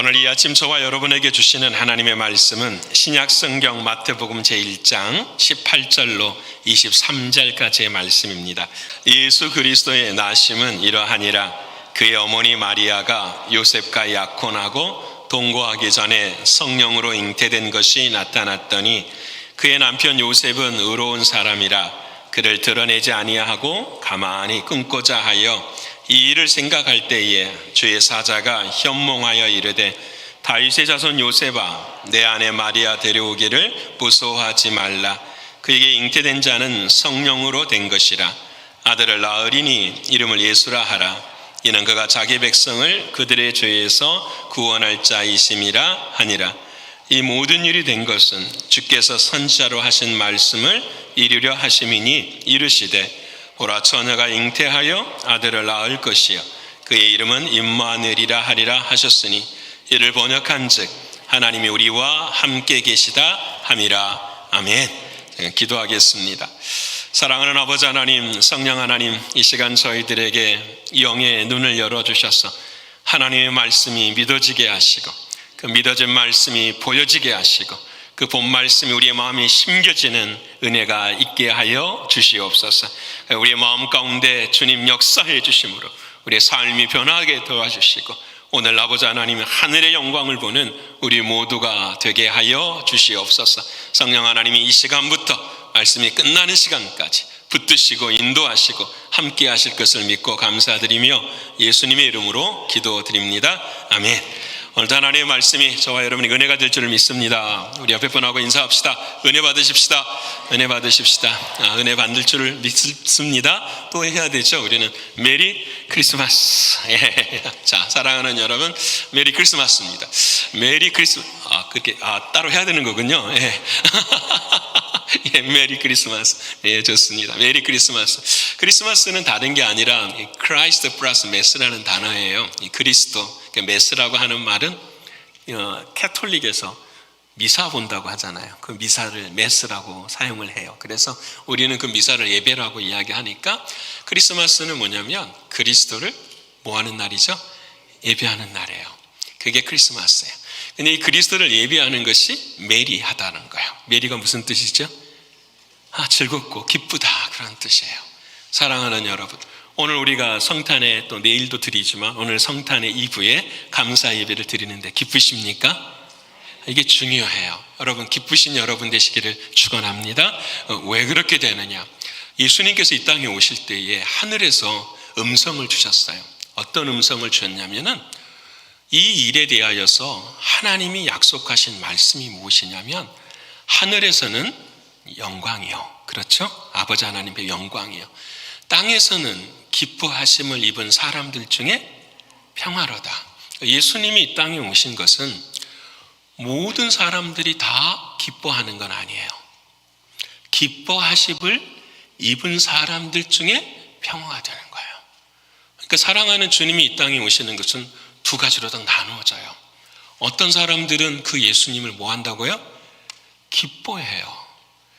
오늘 이 아침 저와 여러분에게 주시는 하나님의 말씀은 신약성경 마태복음 제1장 18절로 23절까지의 말씀입니다. 예수 그리스도의 나심은 이러하니라. 그의 어머니 마리아가 요셉과 약혼하고 동거하기 전에 성령으로 잉태된 것이 나타났더니 그의 남편 요셉은 의로운 사람이라 그를 드러내지 아니하고 가만히 끊고자 하여 이 일을 생각할 때에 주의 사자가 현몽하여 이르되 다윗의 자손 요셉아 내 아내 마리아 데려오기를 무서워하지 말라. 그에게 잉태된 자는 성령으로 된 것이라. 아들을 낳으리니 이름을 예수라 하라. 이는 그가 자기 백성을 그들의 죄에서 구원할 자이심이라 하니라. 이 모든 일이 된 것은 주께서 선지자로 하신 말씀을 이루려 하심이니 이르시되 보라 처녀가 잉태하여 아들을 낳을 것이요 그의 이름은 임마누엘이라 하리라 하셨으니 이를 번역한즉 하나님이 우리와 함께 계시다 함이라. 아멘. 기도하겠습니다. 사랑하는 아버지 하나님, 성령 하나님, 이 시간 저희들에게 영의 눈을 열어주셔서 하나님의 말씀이 믿어지게 하시고 그 믿어진 말씀이 보여지게 하시고 그 본 말씀이 우리의 마음에 심겨지는 은혜가 있게 하여 주시옵소서. 우리의 마음 가운데 주님 역사해 주심으로 우리의 삶이 변하게 도와주시고 오늘 아버지 하나님의 하늘의 영광을 보는 우리 모두가 되게 하여 주시옵소서. 성령 하나님이 이 시간부터 말씀이 끝나는 시간까지 붙드시고 인도하시고 함께 하실 것을 믿고 감사드리며 예수님의 이름으로 기도드립니다. 아멘. 오늘도 하나님의 말씀이 저와 여러분이 은혜가 될 줄을 믿습니다. 우리 옆에 분하고 인사합시다. 은혜 받으십시다. 은혜 받으십시다. 은혜 받을 줄을 믿습니다. 또 해야 되죠. 우리는 메리 크리스마스. 자, 사랑하는 여러분, 메리 크리스마스입니다. 메리 크리스마스. 그렇게 따로 해야 되는 거군요. 메리 크리스마스. 좋습니다. 메리 크리스마스. 크리스마스는 다른 게 아니라 크라이스트 플러스 메스라는 단어예요. 이 그리스도. 메스라고 하는 말은 캐톨릭에서 미사 본다고 하잖아요. 그 미사를 메스라고 사용을 해요. 그래서 우리는 그 미사를 예배라고 이야기하니까 크리스마스는 뭐냐면 그리스도를 뭐 하는 날이죠? 예배하는 날이에요. 그게 크리스마스예요. 근데 이 그리스도를 예배하는 것이 메리하다는 거예요. 메리가 무슨 뜻이죠? 즐겁고 기쁘다 그런 뜻이에요. 사랑하는 여러분, 오늘 우리가 성탄에 또 내일도 드리지만 오늘 성탄의 이브에 감사 예배를 드리는데 기쁘십니까? 이게 중요해요. 여러분 기쁘신 여러분 되시기를 축원합니다. 왜 그렇게 되느냐? 예수님께서 이 땅에 오실 때에 하늘에서 음성을 주셨어요. 어떤 음성을 주셨냐면은 이 일에 대하여서 하나님이 약속하신 말씀이 무엇이냐면 하늘에서는 영광이요. 그렇죠? 아버지 하나님의 영광이요. 땅에서는 기뻐하심을 입은 사람들 중에 평화로다. 예수님이 이 땅에 오신 것은 모든 사람들이 다 기뻐하는 건 아니에요. 기뻐하심을 입은 사람들 중에 평화가 되는 거예요. 그러니까 사랑하는 주님이 이 땅에 오시는 것은 두 가지로 다 나누어져요. 어떤 사람들은 그 예수님을 뭐 한다고요? 기뻐해요.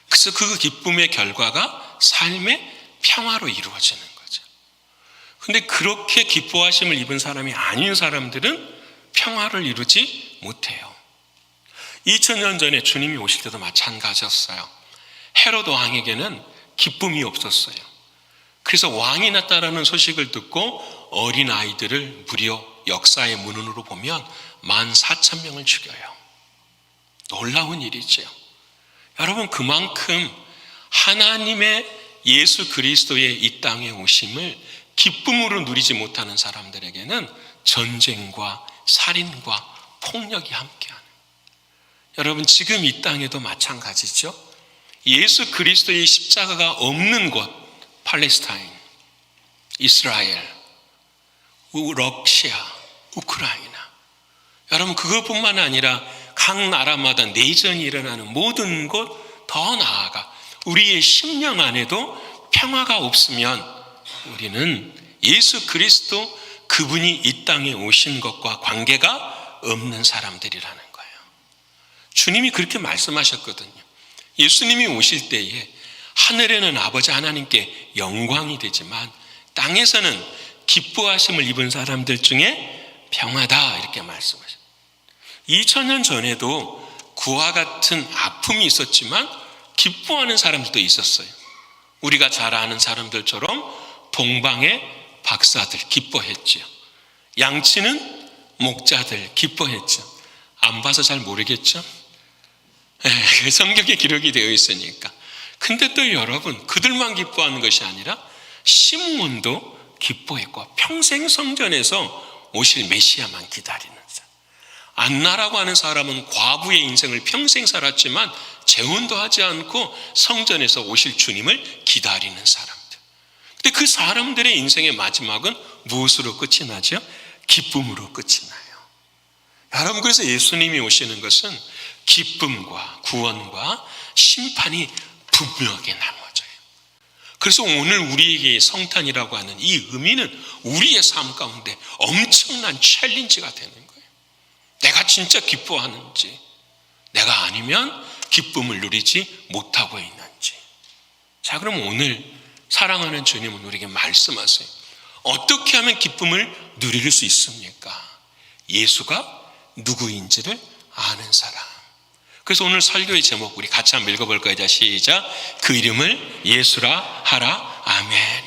그래서 그 기쁨의 결과가 삶의 평화로 이루어지는 거죠. 근데 그렇게 기뻐하심을 입은 사람이 아닌 사람들은 평화를 이루지 못해요. 2000년 전에 주님이 오실 때도 마찬가지였어요. 헤롯 왕에게는 기쁨이 없었어요. 그래서 왕이 났다라는 소식을 듣고 어린아이들을 무려 역사의 문헌으로 보면 14,000명을 죽여요. 놀라운 일이죠. 여러분 그만큼 하나님의 예수 그리스도의 이 땅에 오심을 기쁨으로 누리지 못하는 사람들에게는 전쟁과 살인과 폭력이 함께하는. 여러분 지금 이 땅에도 마찬가지죠. 예수 그리스도의 십자가가 없는 곳, 팔레스타인, 이스라엘, 러시아, 우크라이나. 여러분 그것뿐만 아니라 각 나라마다 내전이 일어나는 모든 곳, 더 나아가 우리의 심령 안에도 평화가 없으면 우리는 예수 그리스도 그분이 이 땅에 오신 것과 관계가 없는 사람들이라는 거예요. 주님이 그렇게 말씀하셨거든요. 예수님이 오실 때에 하늘에는 아버지 하나님께 영광이 되지만 땅에서는 기뻐하심을 입은 사람들 중에 평화다 이렇게 말씀하셨어요. 2000년 전에도 그와 같은 아픔이 있었지만 기뻐하는 사람들도 있었어요. 우리가 잘 아는 사람들처럼 동방의 박사들 기뻐했지요. 양치는 목자들 기뻐했죠. 안 봐서 잘 모르겠죠. 성경에 기록이 되어 있으니까. 근데 또 여러분, 그들만 기뻐하는 것이 아니라 시므온도 기뻐했고 평생 성전에서 오실 메시아만 기다리는 사람. 안나라고 하는 사람은 과부의 인생을 평생 살았지만 재혼도 하지 않고 성전에서 오실 주님을 기다리는 사람들. 근데 그 사람들의 인생의 마지막은 무엇으로 끝이 나죠? 기쁨으로 끝이 나요. 여러분, 그래서 예수님이 오시는 것은 기쁨과 구원과 심판이 분명하게 나눠져요. 그래서 오늘 우리에게 성탄이라고 하는 이 의미는 우리의 삶 가운데 엄청난 챌린지가 되는 거예요. 내가 진짜 기뻐하는지, 내가 아니면 기쁨을 누리지 못하고 있는지. 자, 그럼 오늘 사랑하는 주님은 우리에게 말씀하세요. 어떻게 하면 기쁨을 누릴 수 있습니까? 예수가 누구인지를 아는 사람. 그래서 오늘 설교의 제목 우리 같이 한번 읽어볼까요? 자, 시작. 그 이름을 예수라 하라. 아멘.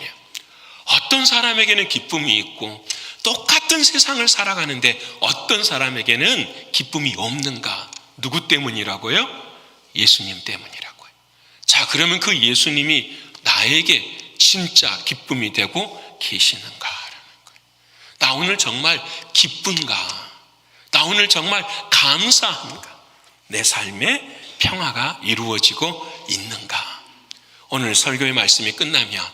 어떤 사람에게는 기쁨이 있고 똑같은 세상을 살아가는데 어떤 사람에게는 기쁨이 없는가? 누구 때문이라고요? 예수님 때문이라고요. 자, 그러면 그 예수님이 나에게 진짜 기쁨이 되고 계시는가라는 거예요. 나 오늘 정말 기쁜가? 나 오늘 정말 감사한가? 내 삶에 평화가 이루어지고 있는가? 오늘 설교의 말씀이 끝나면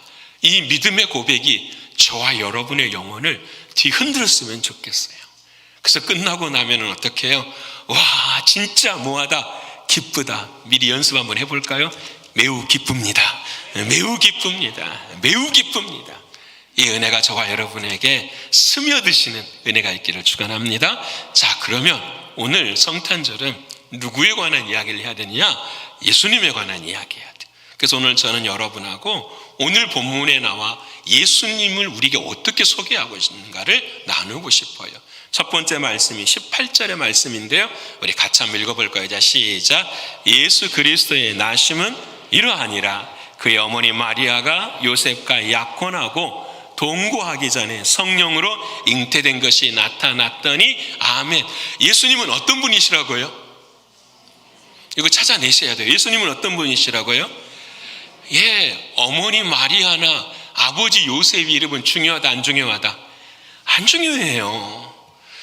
이 믿음의 고백이 저와 여러분의 영혼을 뒤흔들었으면 좋겠어요. 그래서 끝나고 나면 어떻게 해요? 와, 진짜 뭐하다, 기쁘다. 미리 연습 한번 해볼까요? 매우 기쁩니다. 매우 기쁩니다. 매우 기쁩니다. 이 은혜가 저와 여러분에게 스며드시는 은혜가 있기를 축원합니다. 자, 그러면 오늘 성탄절은 누구에 관한 이야기를 해야 되느냐? 예수님에 관한 이야기해야 돼. 그래서 오늘 저는 여러분하고 오늘 본문에 나와 예수님을 우리에게 어떻게 소개하고 있는가를 나누고 싶어요. 첫 번째 말씀이 18절의 말씀인데요, 우리 같이 한번 읽어볼까요? 자, 시작. 예수 그리스도의 나심은 이러하니라. 그의 어머니 마리아가 요셉과 약혼하고 동거하기 전에 성령으로 잉태된 것이 나타났더니. 아멘. 예수님은 어떤 분이시라고요? 이거 찾아내셔야 돼요. 예수님은 어떤 분이시라고요? 예, 어머니 마리아나 아버지 요셉이 이름은 중요하다, 안 중요하다? 안 중요해요.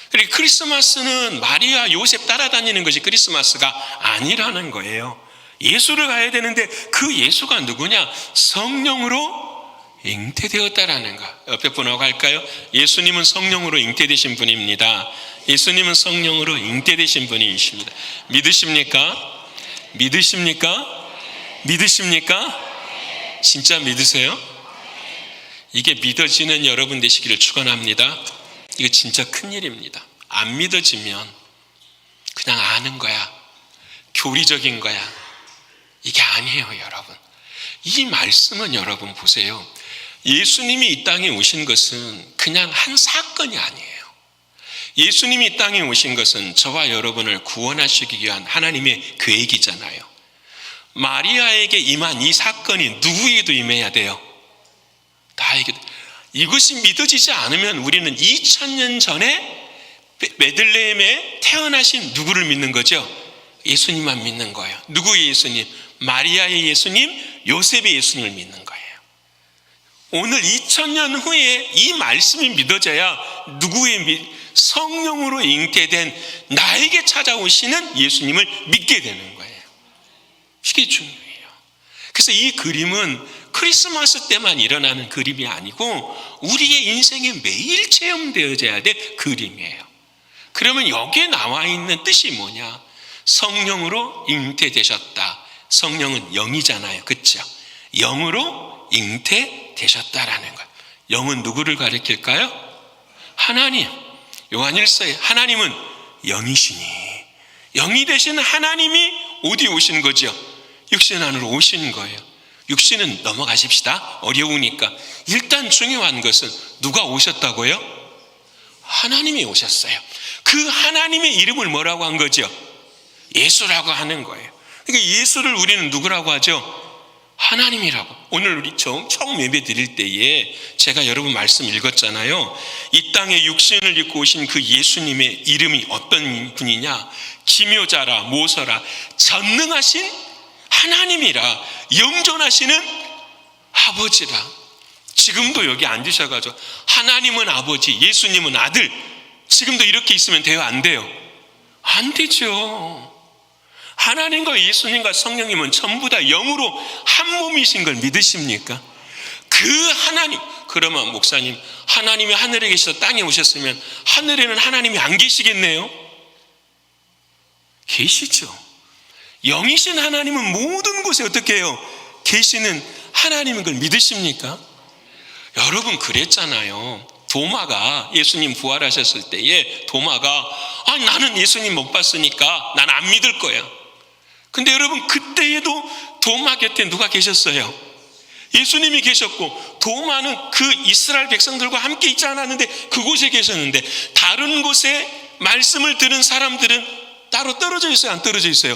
그리고 크리스마스는 마리아 요셉 따라다니는 것이 크리스마스가 아니라는 거예요. 예수를 가야 되는데 그 예수가 누구냐? 성령으로 잉태되었다라는 거. 옆에 분하고 할까요? 예수님은 성령으로 잉태되신 분입니다. 예수님은 성령으로 잉태되신 분이십니다. 믿으십니까? 믿으십니까? 믿으십니까? 진짜 믿으세요? 이게 믿어지는 여러분 되시기를 축원합니다. 이거 진짜 큰일입니다. 안 믿어지면 그냥 아는 거야, 교리적인 거야. 이게 아니에요, 여러분. 이 말씀은 여러분 보세요. 예수님이 이 땅에 오신 것은 그냥 한 사건이 아니에요. 예수님이 이 땅에 오신 것은 저와 여러분을 구원하시기 위한 하나님의 계획이잖아요. 마리아에게 임한 이 사건이 누구에게도 임해야 돼요? 나에게도. 이것이 믿어지지 않으면 우리는 2000년 전에 베들레헴에 태어나신 누구를 믿는 거죠? 예수님만 믿는 거예요. 누구의 예수님? 마리아의 예수님, 요셉의 예수님을 믿는 거예요. 오늘 2000년 후에 이 말씀이 믿어져야 누구의 성령으로 잉태된 나에게 찾아오시는 예수님을 믿게 되는 거예요. 이게 중요해요. 그래서 이 그림은 크리스마스 때만 일어나는 그림이 아니고 우리의 인생에 매일 체험되어져야 될 그림이에요. 그러면 여기에 나와 있는 뜻이 뭐냐? 성령으로 잉태되셨다. 성령은 영이잖아요. 그렇죠? 영으로 잉태되셨다라는 거예요. 영은 누구를 가리킬까요? 하나님. 요한일서에 하나님은 영이시니, 영이 되신 하나님이 어디 오신 거죠? 육신 안으로 오신 거예요. 육신은 넘어가십시다. 어려우니까. 일단 중요한 것은 누가 오셨다고요? 하나님이 오셨어요. 그 하나님의 이름을 뭐라고 한 거죠? 예수라고 하는 거예요. 그러니까 예수를 우리는 누구라고 하죠? 하나님이라고. 오늘 우리 총 예배 드릴 때에 제가 여러분 말씀 읽었잖아요. 이 땅에 육신을 입고 오신 그 예수님의 이름이 어떤 분이냐? 기묘자라, 모서라, 전능하신 하나님이라, 영존하시는 아버지라. 지금도 여기 앉으셔가지고 하나님은 아버지, 예수님은 아들, 지금도 이렇게 있으면 돼요? 안 돼요? 안 되죠. 하나님과 예수님과 성령님은 전부 다 영으로 한 몸이신 걸 믿으십니까? 그 하나님. 그러면 목사님, 하나님이 하늘에 계셔서 땅에 오셨으면 하늘에는 하나님이 안 계시겠네요? 계시죠. 영이신 하나님은 모든 곳에 어떻게 해요? 계시는 하나님인 걸 믿으십니까? 여러분 그랬잖아요. 도마가 예수님 부활하셨을 때에 도마가 나는 예수님 못 봤으니까 난 안 믿을 거야. 근데 여러분 그때에도 도마 곁에 누가 계셨어요? 예수님이 계셨고, 도마는 그 이스라엘 백성들과 함께 있지 않았는데 그곳에 계셨는데, 다른 곳에 말씀을 들은 사람들은 따로 떨어져 있어요? 안 떨어져 있어요?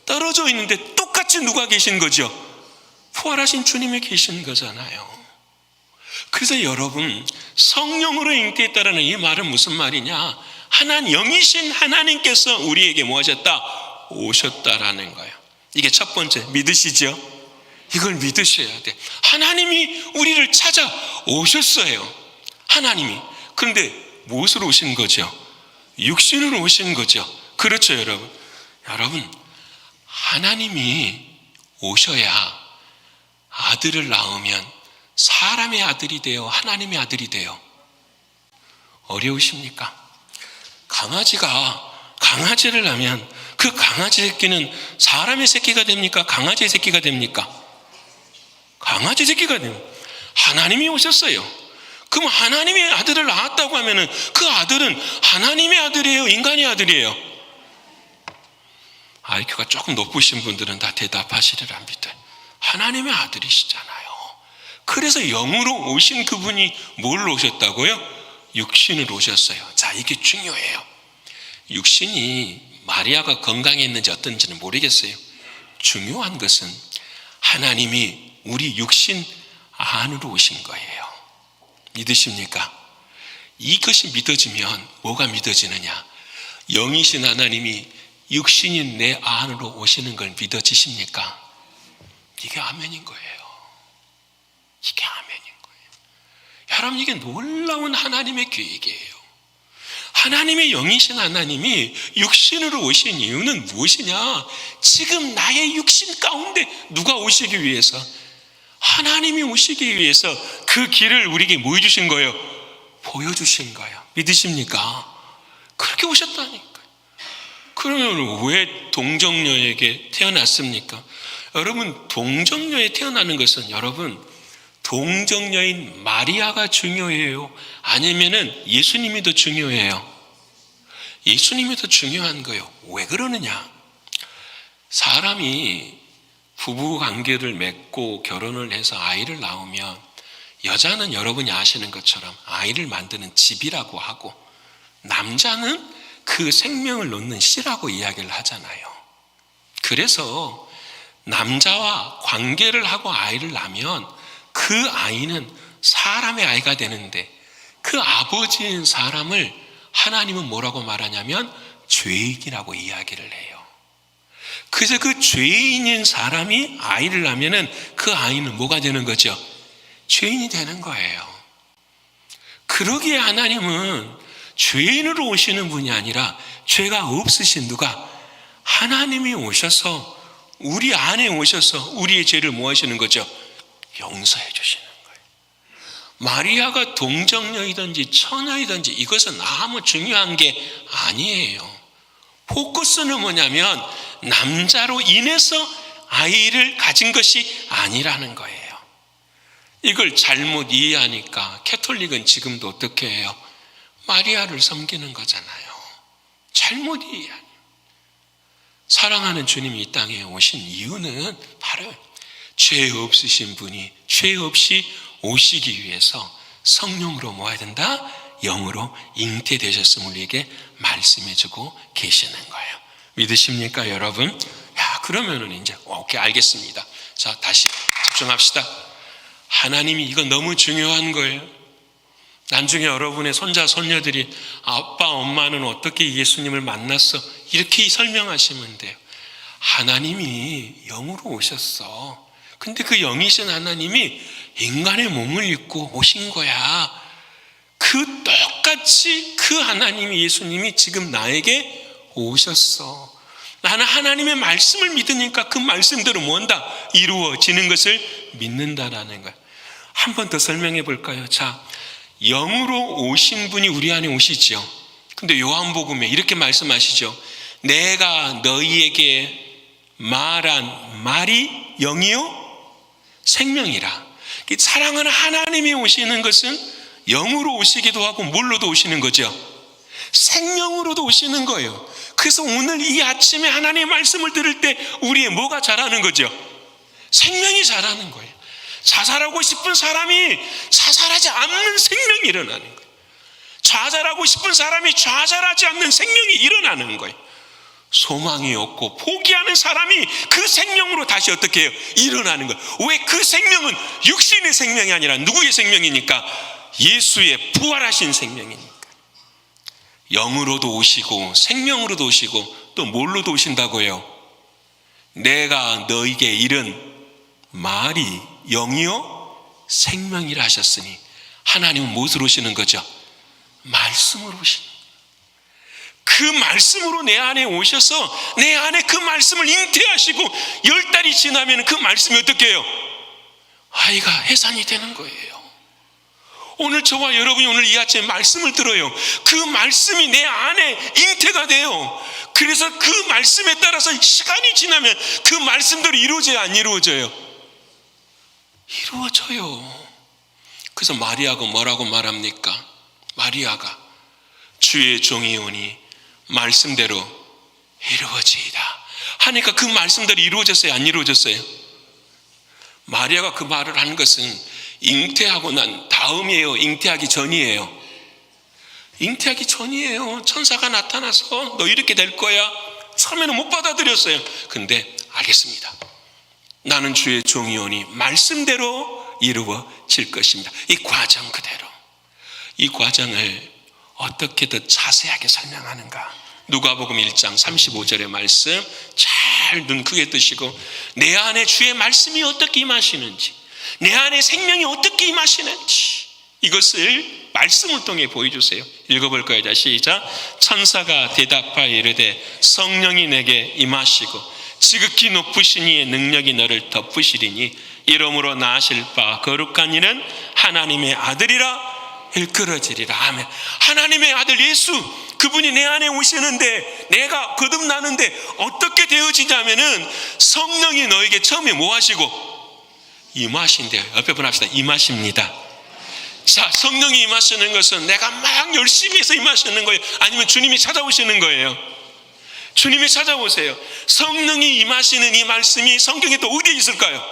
떨어져 있는데 똑같이 누가 계신 거죠? 부활하신 주님이 계신 거잖아요. 그래서 여러분, 성령으로 잉태했다라는 이 말은 무슨 말이냐? 영이신 하나님께서 우리에게 뭐 하셨다? 오셨다라는 거예요. 이게 첫 번째, 믿으시죠? 이걸 믿으셔야 돼. 하나님이 우리를 찾아오셨어요. 하나님이. 그런데 무엇으로 오신 거죠? 육신으로 오신 거죠. 그렇죠, 여러분. 여러분, 하나님이 오셔야 아들을 낳으면 사람의 아들이 되어 하나님의 아들이 돼요. 어려우십니까? 강아지를 낳으면 그 강아지 새끼는 사람의 새끼가 됩니까? 강아지 새끼가 됩니까? 강아지 새끼가 됩니다. 하나님이 오셨어요. 그럼 하나님의 아들을 낳았다고 하면은 그 아들은 하나님의 아들이에요? 인간의 아들이에요? IQ가 조금 높으신 분들은 다 대답하시리라 믿어요. 하나님의 아들이시잖아요. 그래서 영으로 오신 그분이 뭘로 오셨다고요? 육신으로 오셨어요. 자, 이게 중요해요. 육신이 마리아가 건강했는지 어떤지는 모르겠어요. 중요한 것은 하나님이 우리 육신 안으로 오신 거예요. 믿으십니까? 이것이 믿어지면 뭐가 믿어지느냐? 영이신 하나님이 육신인 내 안으로 오시는 걸 믿어지십니까? 이게 아멘인 거예요. 이게 아멘인 거예요. 여러분, 이게 놀라운 하나님의 계획이에요. 하나님의 영이신 하나님이 육신으로 오신 이유는 무엇이냐? 지금 나의 육신 가운데 누가 오시기 위해서? 하나님이 오시기 위해서 그 길을 우리에게 뭐 해주신 거예요? 보여주신 거예요. 믿으십니까? 그렇게 오셨다니까요. 그러면 왜 동정녀에게 태어났습니까? 여러분, 동정녀에 태어나는 것은 여러분, 동정녀인 마리아가 중요해요? 아니면은 예수님이 더 중요해요? 예수님이 더 중요한 거예요. 왜 그러느냐? 사람이 부부 관계를 맺고 결혼을 해서 아이를 낳으면 여자는 여러분이 아시는 것처럼 아이를 만드는 집이라고 하고, 남자는 그 생명을 놓는 씨라고 이야기를 하잖아요. 그래서 남자와 관계를 하고 아이를 낳으면 그 아이는 사람의 아이가 되는데, 그 아버지인 사람을 하나님은 뭐라고 말하냐면 죄인이라고 이야기를 해요. 그래서 그 죄인인 사람이 아이를 낳으면 그 아이는 뭐가 되는 거죠? 죄인이 되는 거예요. 그러기에 하나님은 죄인으로 오시는 분이 아니라 죄가 없으신 누가? 하나님이 오셔서 우리 안에 오셔서 우리의 죄를 뭐 하시는 거죠? 용서해 주시는 거예요. 마리아가 동정녀이든지 처녀이든지 이것은 아무 중요한 게 아니에요. 포커스는 뭐냐면 남자로 인해서 아이를 가진 것이 아니라는 거예요. 이걸 잘못 이해하니까 캐톨릭은 지금도 어떻게 해요? 마리아를 섬기는 거잖아요. 잘못 이해하니. 사랑하는 주님이 이 땅에 오신 이유는 바로 죄 없으신 분이 죄 없이 오시기 위해서 성령으로 모아야 된다. 영으로 잉태되셨음을 우리에게 말씀해주고 계시는 거예요. 믿으십니까, 여러분? 야, 그러면은 이제 오케이, 알겠습니다. 자, 다시 집중합시다. 하나님이 이거 너무 중요한 거예요. 나중에 여러분의 손자 손녀들이 아빠 엄마는 어떻게 예수님을 만났어? 이렇게 설명하시면 돼요. 하나님이 영으로 오셨어. 근데 그 영이신 하나님이 인간의 몸을 입고 오신 거야. 그 똑같이 그 하나님이, 예수님이 지금 나에게 오셨어. 나는 하나님의 말씀을 믿으니까 그 말씀대로 뭔다? 이루어지는 것을 믿는다라는 거야. 한 번 더 설명해 볼까요? 자, 영으로 오신 분이 우리 안에 오시죠. 근데 요한복음에 이렇게 말씀하시죠. 내가 너희에게 말한 말이 영이요 생명이라. 사랑하는 하나님이 오시는 것은 영으로 오시기도 하고 뭘로도 오시는 거죠? 생명으로도 오시는 거예요. 그래서 오늘 이 아침에 하나님의 말씀을 들을 때 우리의 뭐가 자라는 거죠? 생명이 자라는 거예요. 자살하고 싶은 사람이 자살하지 않는 생명이 일어나는 거예요. 좌절하고 싶은 사람이 좌절하지 않는 생명이 일어나는 거예요. 소망이 없고 포기하는 사람이 그 생명으로 다시 어떻게 해요? 일어나는 거예요. 왜? 그 생명은 육신의 생명이 아니라 누구의 생명이니까? 예수의 부활하신 생명이니까. 영으로도 오시고 생명으로도 오시고 또 뭘로도 오신다고요? 내가 너에게 이른 말이 영이요 생명이라 하셨으니, 하나님은 무엇으로 오시는 거죠? 말씀으로 오시는 거예요. 그 말씀으로 내 안에 오셔서 내 안에 그 말씀을 잉태하시고 10달이 지나면 그 말씀이 어떻게 해요? 아이가 해산이 되는 거예요. 오늘 저와 여러분이 오늘 이 아침에 말씀을 들어요. 그 말씀이 내 안에 잉태가 돼요. 그래서 그 말씀에 따라서 시간이 지나면 그 말씀대로 이루어져요, 안 이루어져요? 이루어져요. 그래서 마리아가 뭐라고 말합니까? 마리아가 주의 종이 오니 말씀대로 이루어지이다 하니까 그 말씀대로 이루어졌어요, 안 이루어졌어요? 마리아가 그 말을 한 것은 잉태하고 난 다음이에요, 잉태하기 전이에요? 잉태하기 전이에요. 천사가 나타나서 너 이렇게 될 거야. 처음에는 못 받아들였어요. 근데 알겠습니다, 나는 주의 종이오니 말씀대로 이루어질 것입니다. 이 과정 그대로, 이 과정을 어떻게 더 자세하게 설명하는가? 누가복음 1장 35절의 말씀 잘 눈 크게 뜨시고, 내 안에 주의 말씀이 어떻게 임하시는지, 내 안에 생명이 어떻게 임하시는지 이것을 말씀을 통해 보여주세요. 읽어볼까요? 자, 시작. 천사가 대답하여 이르되 성령이 내게 임하시고 지극히 높으신 이의 능력이 너를 덮으시리니 이러므로 나실 바 거룩한 이는 하나님의 아들이라 일컬어지리라. 아멘. 하나님의 아들 예수, 그분이 내 안에 오시는데, 내가 거듭나는데 어떻게 되어지냐면은 성령이 너에게 처음에 뭐 하시고? 임하신대요. 옆에 분 합시다. 임하십니다. 자, 성령이 임하시는 것은 내가 막 열심히 해서 임하시는 거예요? 아니면 주님이 찾아오시는 거예요? 주님이 찾아오세요. 성령이 임하시는 이 말씀이 성경에 또 어디에 있을까요?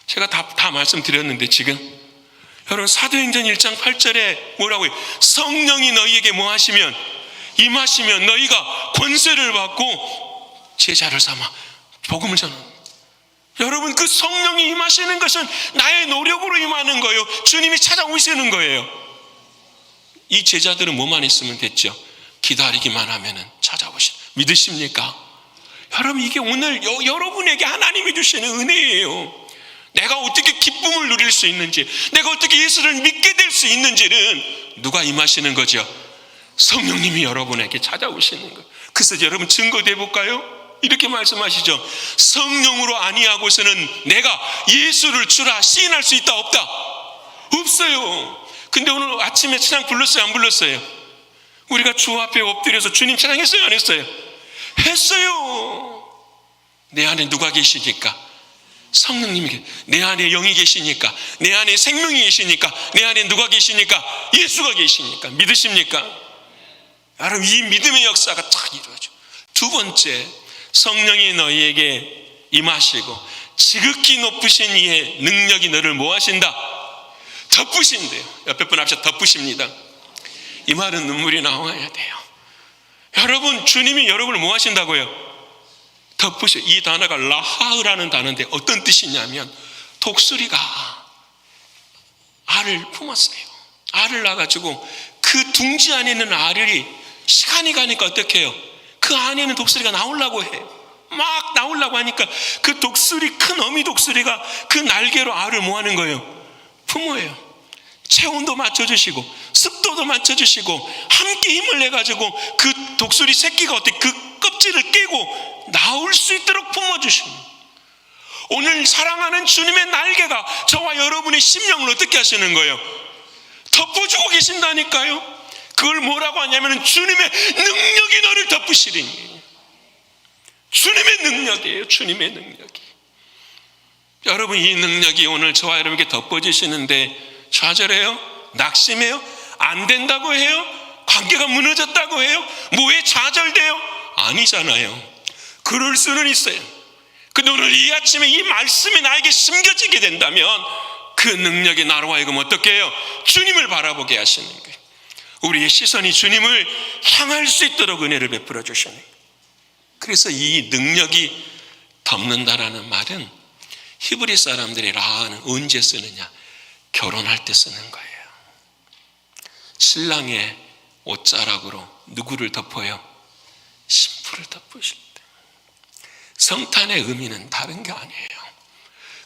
제가 다 말씀드렸는데 지금 여러분, 사도행전 1장 8절에 뭐라고요? 성령이 너희에게 뭐 하시면? 임하시면 너희가 권세를 받고 제자를 삼아 복음을 전하는. 여러분, 그 성령이 임하시는 것은 나의 노력으로 임하는 거예요. 주님이 찾아오시는 거예요. 이 제자들은 뭐만 있으면 됐죠? 기다리기만 하면은 찾아오시는. 믿으십니까? 여러분, 이게 오늘 여러분에게 하나님이 주시는 은혜예요. 내가 어떻게 기쁨을 누릴 수 있는지, 내가 어떻게 예수를 믿게 될 수 있는지는 누가 임하시는 거죠? 성령님이 여러분에게 찾아오시는 거예요. 그래서 여러분 증거돼 볼까요? 이렇게 말씀하시죠. 성령으로 아니하고서는 내가 예수를 주라 시인할 수 있다 없다? 없어요. 근데 오늘 아침에 찬양 불렀어요, 안 불렀어요? 우리가 주 앞에 엎드려서 주님 찬양했어요, 안 했어요? 했어요. 내 안에 누가 계시니까? 성령님이, 내 안에 영이 계시니까, 내 안에 생명이 계시니까, 내 안에 누가 계시니까? 예수가 계시니까. 믿으십니까? 여러분, 이 믿음의 역사가 딱 이루어져. 두 번째, 성령이 너희에게 임하시고 지극히 높으신 이의 능력이 너를 뭐 하신다? 덮으신대요. 옆에 분 앞에 덮으십니다. 이 말은 눈물이 나와야 돼요. 여러분, 주님이 여러분을 뭐 하신다고요? 덮으셔. 이 단어가 라하으라는 단어인데 어떤 뜻이냐면 독수리가 알을 품었어요. 알을 낳아가지고 그 둥지 안에 있는 알이 시간이 가니까 어떻게 해요? 그 안에 있는 독수리가 나오려고 해요. 막 나오려고 하니까 그 독수리, 큰 어미 독수리가 그 날개로 알을 뭐 하는 거예요? 품어요. 체온도 맞춰주시고 습도도 맞춰주시고 함께 힘을 내가지고 그 독수리 새끼가 어떻게 그 껍질을 깨고 나올 수 있도록 품어주십니다. 오늘 사랑하는 주님의 날개가 저와 여러분의 심령을 어떻게 하시는 거예요? 덮어주고 계신다니까요. 그걸 뭐라고 하냐면 주님의 능력이 너를 덮으시리니. 주님의 능력이에요. 주님의 능력이. 여러분, 이 능력이 오늘 저와 여러분에게 덮어주시는데 좌절해요? 낙심해요? 안 된다고 해요? 관계가 무너졌다고 해요? 뭐에 좌절돼요? 아니잖아요. 그럴 수는 있어요. 근데 오늘 이 아침에 이 말씀이 나에게 심겨지게 된다면 그 능력이 나로 하여금 어떻게 해요? 주님을 바라보게 하시는 거예요. 우리의 시선이 주님을 향할 수 있도록 은혜를 베풀어 주시는 거예요. 그래서 이 능력이 덮는다라는 말은 히브리 사람들이 라하는 언제 쓰느냐? 결혼할 때 쓰는 거예요. 신랑의 옷자락으로 누구를 덮어요? 신부를 덮으실 때. 성탄의 의미는 다른 게 아니에요.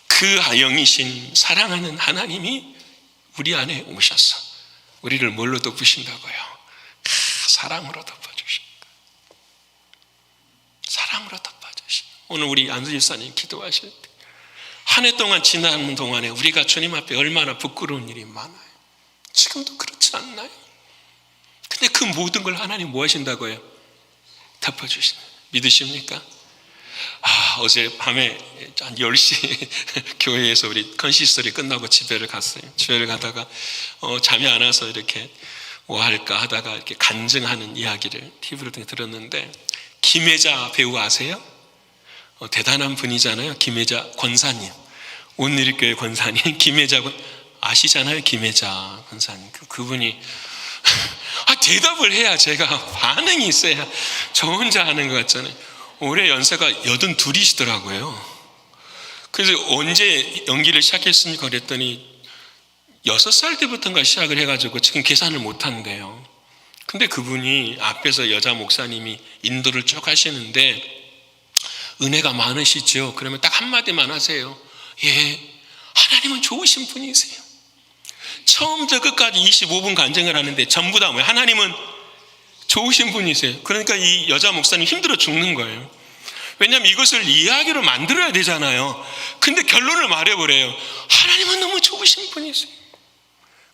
그 영이신 사랑하는 하나님이 우리 안에 오셔서 우리를 뭘로 덮으신다고요? 사랑으로 덮어주신 거예요. 사랑으로 덮어주신. 오늘 우리 안수 집사님 기도하실 때 한 해 동안 지나는 동안에 우리가 주님 앞에 얼마나 부끄러운 일이 많아요. 지금도 그렇지 않나요? 근데 그 모든 걸 하나님 뭐 하신다고요? 덮어주신. 믿으십니까? 어제 밤에 한 10시 교회에서 우리 컨시스터리 끝나고 집에를 갔어요. 집에를 가다가 잠이 안 와서 이렇게 뭐 할까 하다가 이렇게 간증하는 이야기를 TV로 들었는데, 김혜자 배우 아세요? 대단한 분이잖아요. 김혜자 권사님, 온누리교회 권사님 김혜자 아시잖아요. 김혜자 권사님. 그분이 대답을 해야 제가 반응이 있어야 저 혼자 하는 것 같잖아요. 올해 연세가 82이시더라고요. 그래서 언제 연기를 시작했습니까? 그랬더니 6살 때부터인가 시작을 해가지고 지금 계산을 못한대요. 근데 그분이 앞에서 여자 목사님이 인도를 쭉 하시는데 은혜가 많으시죠. 그러면 딱 한마디만 하세요. 예, 하나님은 좋으신 분이세요. 처음부터 끝까지 25분 간증을 하는데 전부 다 뭐예요? 하나님은 좋으신 분이세요. 그러니까 이 여자 목사님 힘들어 죽는 거예요. 왜냐하면 이것을 이야기로 만들어야 되잖아요. 근데 결론을 말해버려요. 하나님은 너무 좋으신 분이세요.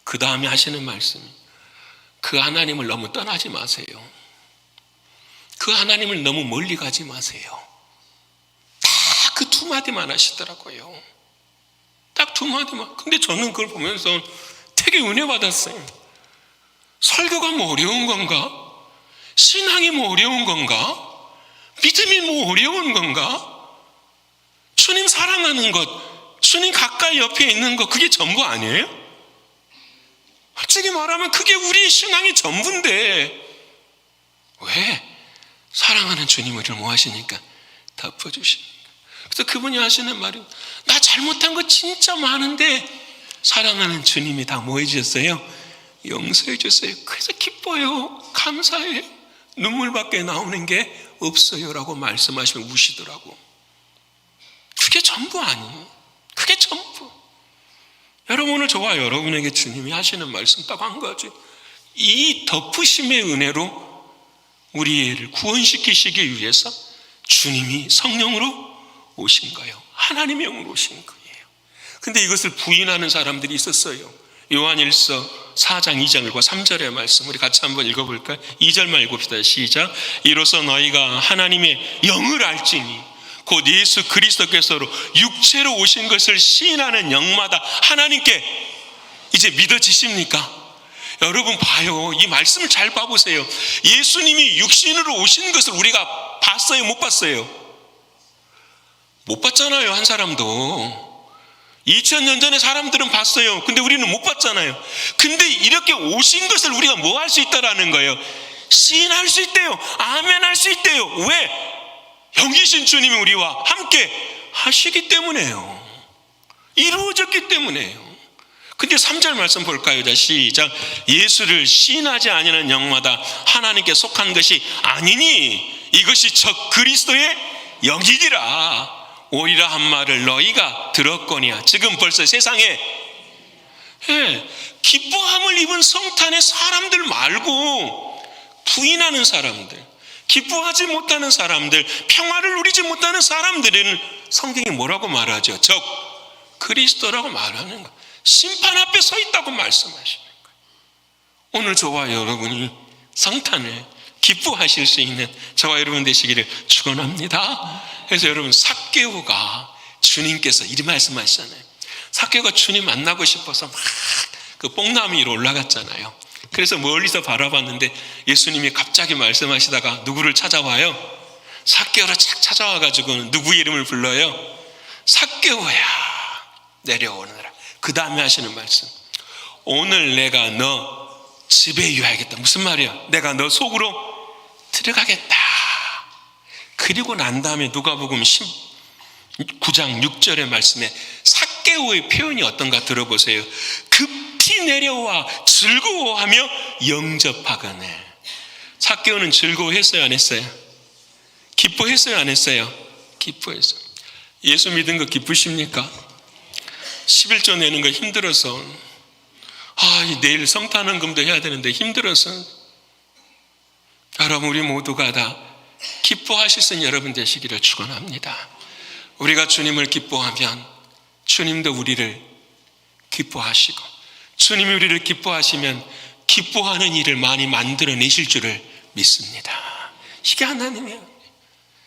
그 다음에 하시는 말씀이 그 하나님을 너무 떠나지 마세요. 그 하나님을 너무 멀리 가지 마세요. 딱 그 두 마디만 하시더라고요. 딱 두 마디만. 근데 저는 그걸 보면서 되게 은혜 받았어요. 설교가 뭐 어려운 건가? 신앙이 뭐 어려운 건가? 믿음이 뭐 어려운 건가? 주님 사랑하는 것, 주님 가까이 옆에 있는 것, 그게 전부 아니에요? 솔직히 말하면 그게 우리의 신앙의 전부인데 왜? 사랑하는 주님 우리를 뭐 하시니까 덮어주시니까. 그래서 그분이 하시는 말이 나 잘못한 거 진짜 많은데 사랑하는 주님이 다 뭐 해주셨어요? 용서해 주세요. 그래서 기뻐요. 감사해요. 눈물밖에 나오는 게 없어요 라고 말씀하시면 우시더라고. 그게 전부 아니에요. 그게 전부. 여러분, 오늘 저와 여러분에게 주님이 하시는 말씀 딱 한 가지. 이 덮으심의 은혜로 우리를 구원시키시기 위해서 주님이 성령으로 오신 거예요. 하나님의 영으로 오신 거예요. 근데 이것을 부인하는 사람들이 있었어요. 요한일서 4장 2절과 3절의 말씀 우리 같이 한번 읽어볼까요? 2절만 읽읍시다. 시작. 이로써 너희가 하나님의 영을 알지니 곧 예수 그리스도께서로 육체로 오신 것을 시인하는 영마다 하나님께 이제 믿어지십니까? 여러분 봐요. 이 말씀을 잘 봐보세요. 예수님이 육신으로 오신 것을 우리가 봤어요? 못 봤어요? 못 봤잖아요. 한 사람도. 2000년 전에 사람들은 봤어요. 근데 우리는 못 봤잖아요. 근데 이렇게 오신 것을 우리가 뭐 할 수 있다라는 거예요? 시인할 수 있대요. 아멘 할 수 있대요. 왜? 영이신 주님이 우리와 함께 하시기 때문에요. 이루어졌기 때문에요. 근데 3절 말씀 볼까요? 자, 시작. 예수를 시인하지 아니하는 영마다 하나님께 속한 것이 아니니 이것이 적 그리스도의 영이니라. 오리라 한 말을 너희가 들었거니와. 지금 벌써 세상에 기뻐함을 입은 성탄의 사람들 말고 부인하는 사람들, 기뻐하지 못하는 사람들, 평화를 누리지 못하는 사람들은 성경이 뭐라고 말하죠? 적 그리스도라고 말하는 거. 심판 앞에 서 있다고 말씀하시는 거예요. 오늘 저와 여러분이 성탄을 기뻐하실 수 있는 저와 여러분 되시기를 축원합니다. 그래서 여러분, 삭개오가 주님께서 이 말씀하시잖아요. 삭개오가 주님 만나고 싶어서 막 그 뽕나무 위로 올라갔잖아요. 그래서 멀리서 바라봤는데 예수님이 갑자기 말씀하시다가 누구를 찾아와요? 삭개오를 착 찾아와가지고 누구 이름을 불러요? 삭개오야 내려오느라. 그 다음에 하시는 말씀, 오늘 내가 너 집에 유하겠다. 무슨 말이야? 내가 너 속으로 들어가겠다. 그리고 난 다음에 누가복음 19장 6절의 말씀에 삭개오의 표현이 어떤가 들어보세요. 급히 내려와 즐거워하며 영접하거늘. 삭개오는 즐거워했어요, 안 했어요? 기뻐했어요, 안 했어요? 기뻐했어요. 예수 믿은 거 기쁘십니까? 11조 내는 거 힘들어서, 내일 성탄헌금도 해야 되는데 힘들어서. 여러분, 우리 모두가 다 기뻐하실 수 있는 여러분 되시기를 축원합니다. 우리가 주님을 기뻐하면 주님도 우리를 기뻐하시고, 주님이 우리를 기뻐하시면 기뻐하는 일을 많이 만들어내실 줄을 믿습니다. 이게 하나님이에요.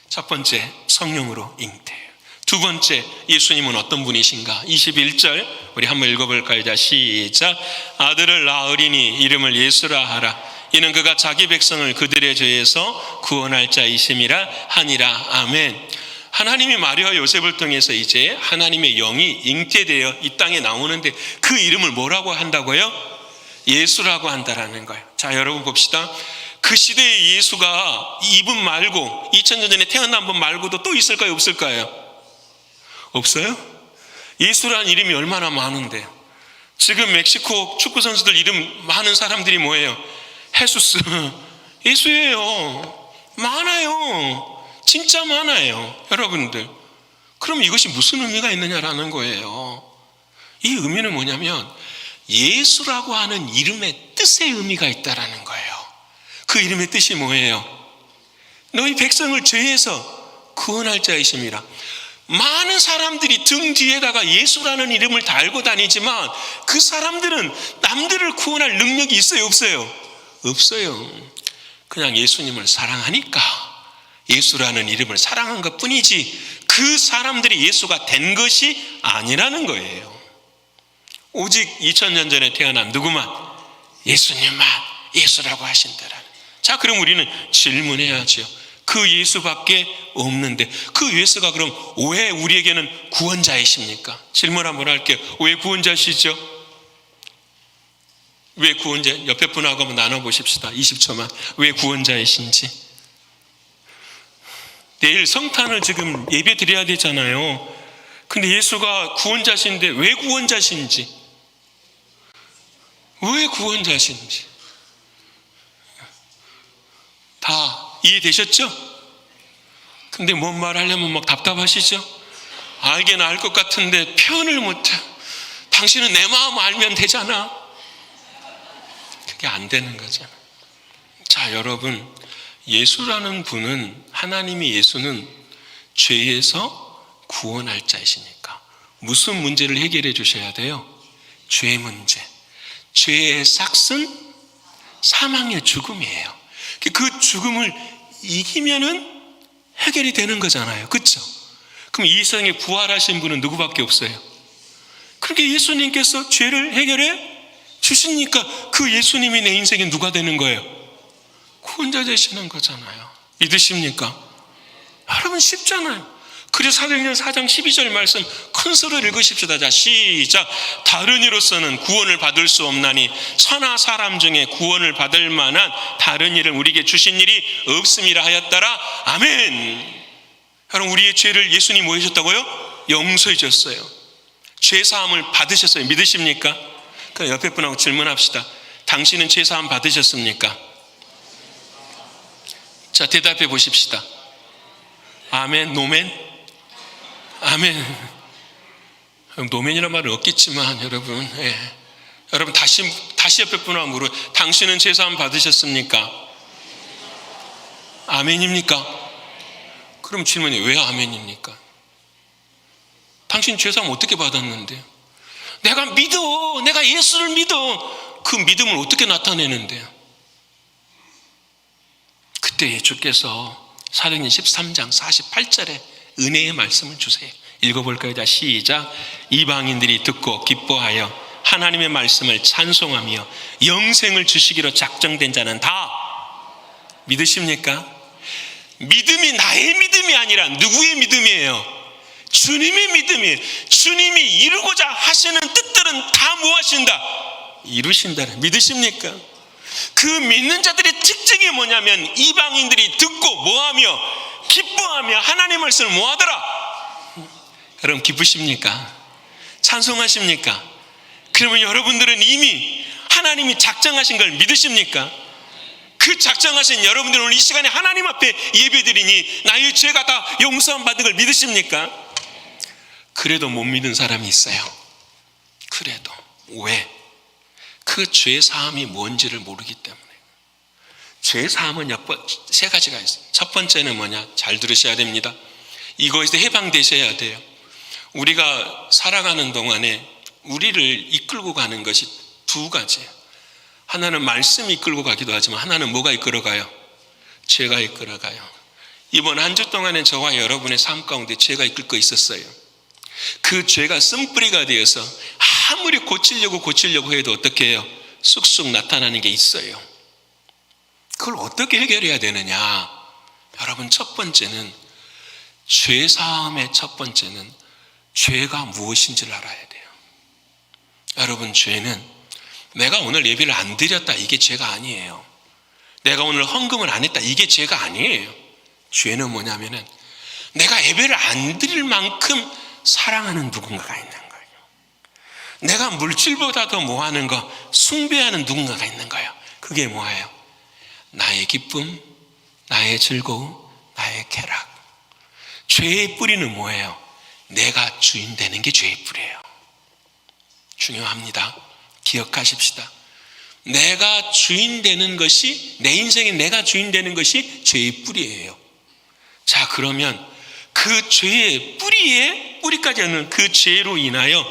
첫 번째, 성령으로 잉태예요. 두 번째, 예수님은 어떤 분이신가? 21절 우리 한번 읽어볼까요? 자, 시작. 아들을 낳으리니 이름을 예수라 하라. 이는 그가 자기 백성을 그들의 죄에서 구원할 자이심이라 하니라. 아멘. 하나님이 마리아 요셉을 통해서 이제 하나님의 영이 잉태되어 이 땅에 나오는데 그 이름을 뭐라고 한다고요? 예수라고 한다라는 거예요. 자, 여러분 봅시다. 그 시대의 예수가 이분 말고 2000년 전에 태어난 분 말고도 또 있을까요? 없을까요? 없어요? 예수라는 이름이 얼마나 많은데. 지금 멕시코 축구 선수들 이름 많은 사람들이 뭐예요? 헤수스, 예수예요. 많아요. 진짜 많아요. 여러분들, 그럼 이것이 무슨 의미가 있느냐라는 거예요. 이 의미는 뭐냐면 예수라고 하는 이름의 뜻의 의미가 있다라는 거예요. 그 이름의 뜻이 뭐예요? 너희 백성을 죄에서 구원할 자이심이라. 많은 사람들이 등 뒤에다가 예수라는 이름을 달고 다니지만 그 사람들은 남들을 구원할 능력이 있어요, 없어요? 없어요. 그냥 예수님을 사랑하니까 예수라는 이름을 사랑한 것 뿐이지 그 사람들이 예수가 된 것이 아니라는 거예요. 오직 2000년 전에 태어난 누구만? 예수님만 예수라고 하신다라는. 자, 그럼 우리는 질문해야죠. 그 예수밖에 없는데 그 예수가 그럼 왜 우리에게는 구원자이십니까? 질문 한번 할게요. 왜 구원자시죠? 왜 구원자? 옆에 분하고 한번 나눠보십시다. 20초만. 왜 구원자이신지. 내일 성탄을 지금 예배 드려야 되잖아요. 근데 예수가 구원자신데 왜 구원자신지, 왜 구원자신지 다 이해되셨죠? 근데 뭔 말 하려면 막 답답하시죠? 알게는 알 것 같은데 표현을 못해. 당신은 내 마음 알면 되잖아. 그게 안 되는 거잖아. 자, 여러분, 예수라는 분은, 하나님의 예수는 죄에서 구원할 자이시니까 무슨 문제를 해결해 주셔야 돼요? 죄 문제. 죄의 삭은 사망의 죽음이에요. 그 죽음을 이기면은 해결이 되는 거잖아요. 그렇죠? 그럼 이 세상에 부활하신 분은 누구밖에 없어요? 그렇게 예수님께서 죄를 해결해 주시니까 그 예수님이 내 인생에 누가 되는 거예요? 구원자 되시는 거잖아요. 믿으십니까? 여러분, 쉽잖아요. 그래서 사도행전 4장 12절 말씀 큰 소리로 읽으십시다. 자, 시작. 다른 이로서는 구원을 받을 수 없나니 천하 사람 중에 구원을 받을 만한 다른 일을 우리에게 주신 일이 없음이라 하였더라. 아멘. 여러분, 우리의 죄를 예수님이 뭐 해줬다고요? 용서해 줬어요. 죄사함을 받으셨어요. 믿으십니까? 그럼 옆에 분하고 질문합시다. 당신은 죄사함 받으셨습니까? 자, 대답해 보십시다. 아멘, 노멘? 아멘. 노멘이란 말은 없겠지만 여러분, 여러분 다시 옆에 분하고 물어. 당신은 죄사함 받으셨습니까? 아멘입니까? 그럼 질문이 왜 아멘입니까? 당신 죄사함 어떻게 받았는데요? 내가 믿어. 내가 예수를 믿어. 그 믿음을 어떻게 나타내는데요? 그때 주께서 사도행전 13장 48절에 은혜의 말씀을 주세요. 읽어볼까요? 자, 시작. 이방인들이 듣고 기뻐하여 하나님의 말씀을 찬송하며 영생을 주시기로 작정된 자는 다 믿으십니까? 믿음이 나의 믿음이 아니라 누구의 믿음이에요? 주님의 믿음이에요. 주님이 이루고자 하시는 뜻들은 다 무엇인다? 이루신다는. 믿으십니까? 그 믿는 자들의 특징이 뭐냐면 이방인들이 듣고 뭐하며? 기뻐하며 하나님의 말씀을 뭐하더라? 여러분 기쁘십니까? 찬송하십니까? 그러면 여러분들은 이미 하나님이 작정하신 걸 믿으십니까? 그 작정하신 여러분들은 오늘 이 시간에 하나님 앞에 예배드리니 나의 죄가 다 용서함 받은 걸 믿으십니까? 그래도 못 믿는 사람이 있어요. 그래도. 왜? 그 죄 사함이 뭔지를 모르기 때문에. 죄 사함은 세 가지가 있어요. 첫 번째는 뭐냐? 잘 들으셔야 됩니다. 이거에서 해방되셔야 돼요. 우리가 살아가는 동안에 우리를 이끌고 가는 것이 두 가지예요. 하나는 말씀이 이끌고 가기도 하지만 하나는 뭐가 이끌어가요? 죄가 이끌어가요. 이번 한 주 동안에 저와 여러분의 삶 가운데 죄가 이끌고 있었어요. 그 죄가 쓴뿌리가 되어서 아무리 고치려고 해도 어떻게 해요? 쑥쑥 나타나는 게 있어요. 그걸 어떻게 해결해야 되느냐? 여러분, 첫 번째는 죄사함의 첫 번째는 죄가 무엇인지를 알아야 돼요. 여러분, 죄는 내가 오늘 예배를 안 드렸다, 이게 죄가 아니에요. 내가 오늘 헌금을 안 했다, 이게 죄가 아니에요. 죄는 뭐냐면은 내가 예배를 안 드릴 만큼 사랑하는 누군가가 있는 거예요. 내가 물질보다 더 뭐하는 거, 숭배하는 누군가가 있는 거예요. 그게 뭐예요? 나의 기쁨, 나의 즐거움, 나의 쾌락. 죄의 뿌리는 뭐예요? 내가 주인 되는 게 죄의 뿌리예요. 중요합니다. 기억하십시다. 내가 주인 되는 것이, 내 인생에 내가 주인 되는 것이 죄의 뿌리예요. 자, 그러면 그 죄의 뿌리까지 하는 그 죄로 인하여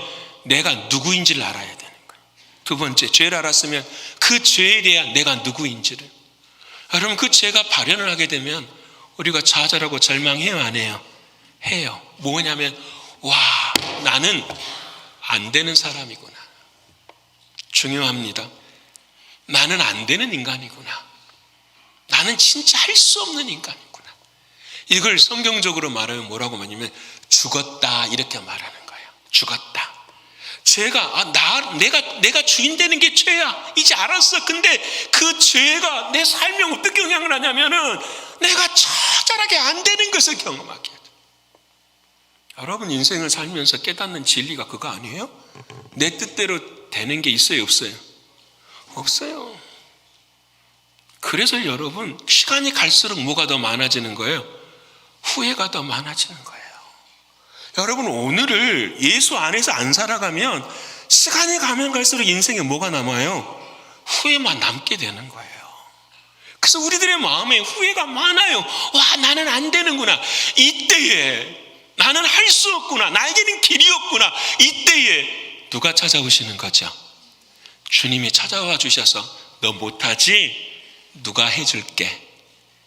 내가 누구인지를 알아야 되는 거예요. 두 번째, 죄를 알았으면 그 죄에 대한 내가 누구인지를. 여러분, 그 죄가 발현을 하게 되면 우리가 좌절하고 절망해요, 안 해요? 해요. 뭐냐면, 와, 나는 안 되는 사람이구나. 중요합니다. 나는 안 되는 인간이구나. 나는 진짜 할 수 없는 인간이구나. 이걸 성경적으로 말하면 뭐라고 말하냐면 죽었다, 이렇게 말하는 거예요. 죽었다. 죄가 내가 주인 되는 게 죄야. 이제 알았어. 근데 그 죄가 내 삶에 어떻게 영향을 하냐면은 내가 처절하게 안 되는 것을 경험하게 돼. 여러분, 인생을 살면서 깨닫는 진리가 그거 아니에요? 내 뜻대로 되는 게 있어요, 없어요? 없어요. 그래서 여러분, 시간이 갈수록 뭐가 더 많아지는 거예요? 후회가 더 많아지는 거예요. 여러분, 오늘을 예수 안에서 안 살아가면 시간이 가면 갈수록 인생에 뭐가 남아요? 후회만 남게 되는 거예요. 그래서 우리들의 마음에 후회가 많아요. 와, 나는 안 되는구나. 이때에 나는 할 수 없구나. 나에게는 길이 없구나. 이때에 누가 찾아오시는 거죠? 주님이 찾아와 주셔서 너 못하지? 누가 해줄게.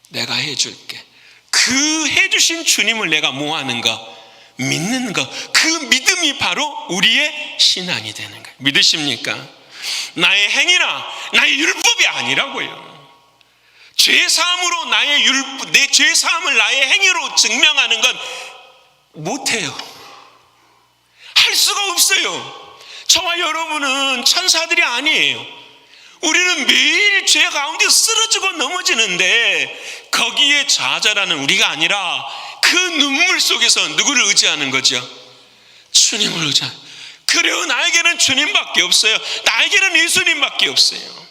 내가 해줄게. 그 해주신 주님을 내가 뭐하는 거? 믿는 거. 그 믿음이 바로 우리의 신앙이 되는 거예요. 믿으십니까? 나의 행위나 나의 율법이 아니라고요. 죄사함으로 내 죄사함을 나의 행위로 증명하는 건 못해요. 할 수가 없어요. 저와 여러분은 천사들이 아니에요. 우리는 매일 죄 가운데 쓰러지고 넘어지는데 거기에 좌절하는 우리가 아니라 그 눈물 속에서 누구를 의지하는 거죠? 주님을 의지하는. 그래요, 나에게는 주님밖에 없어요. 나에게는 예수님밖에 없어요.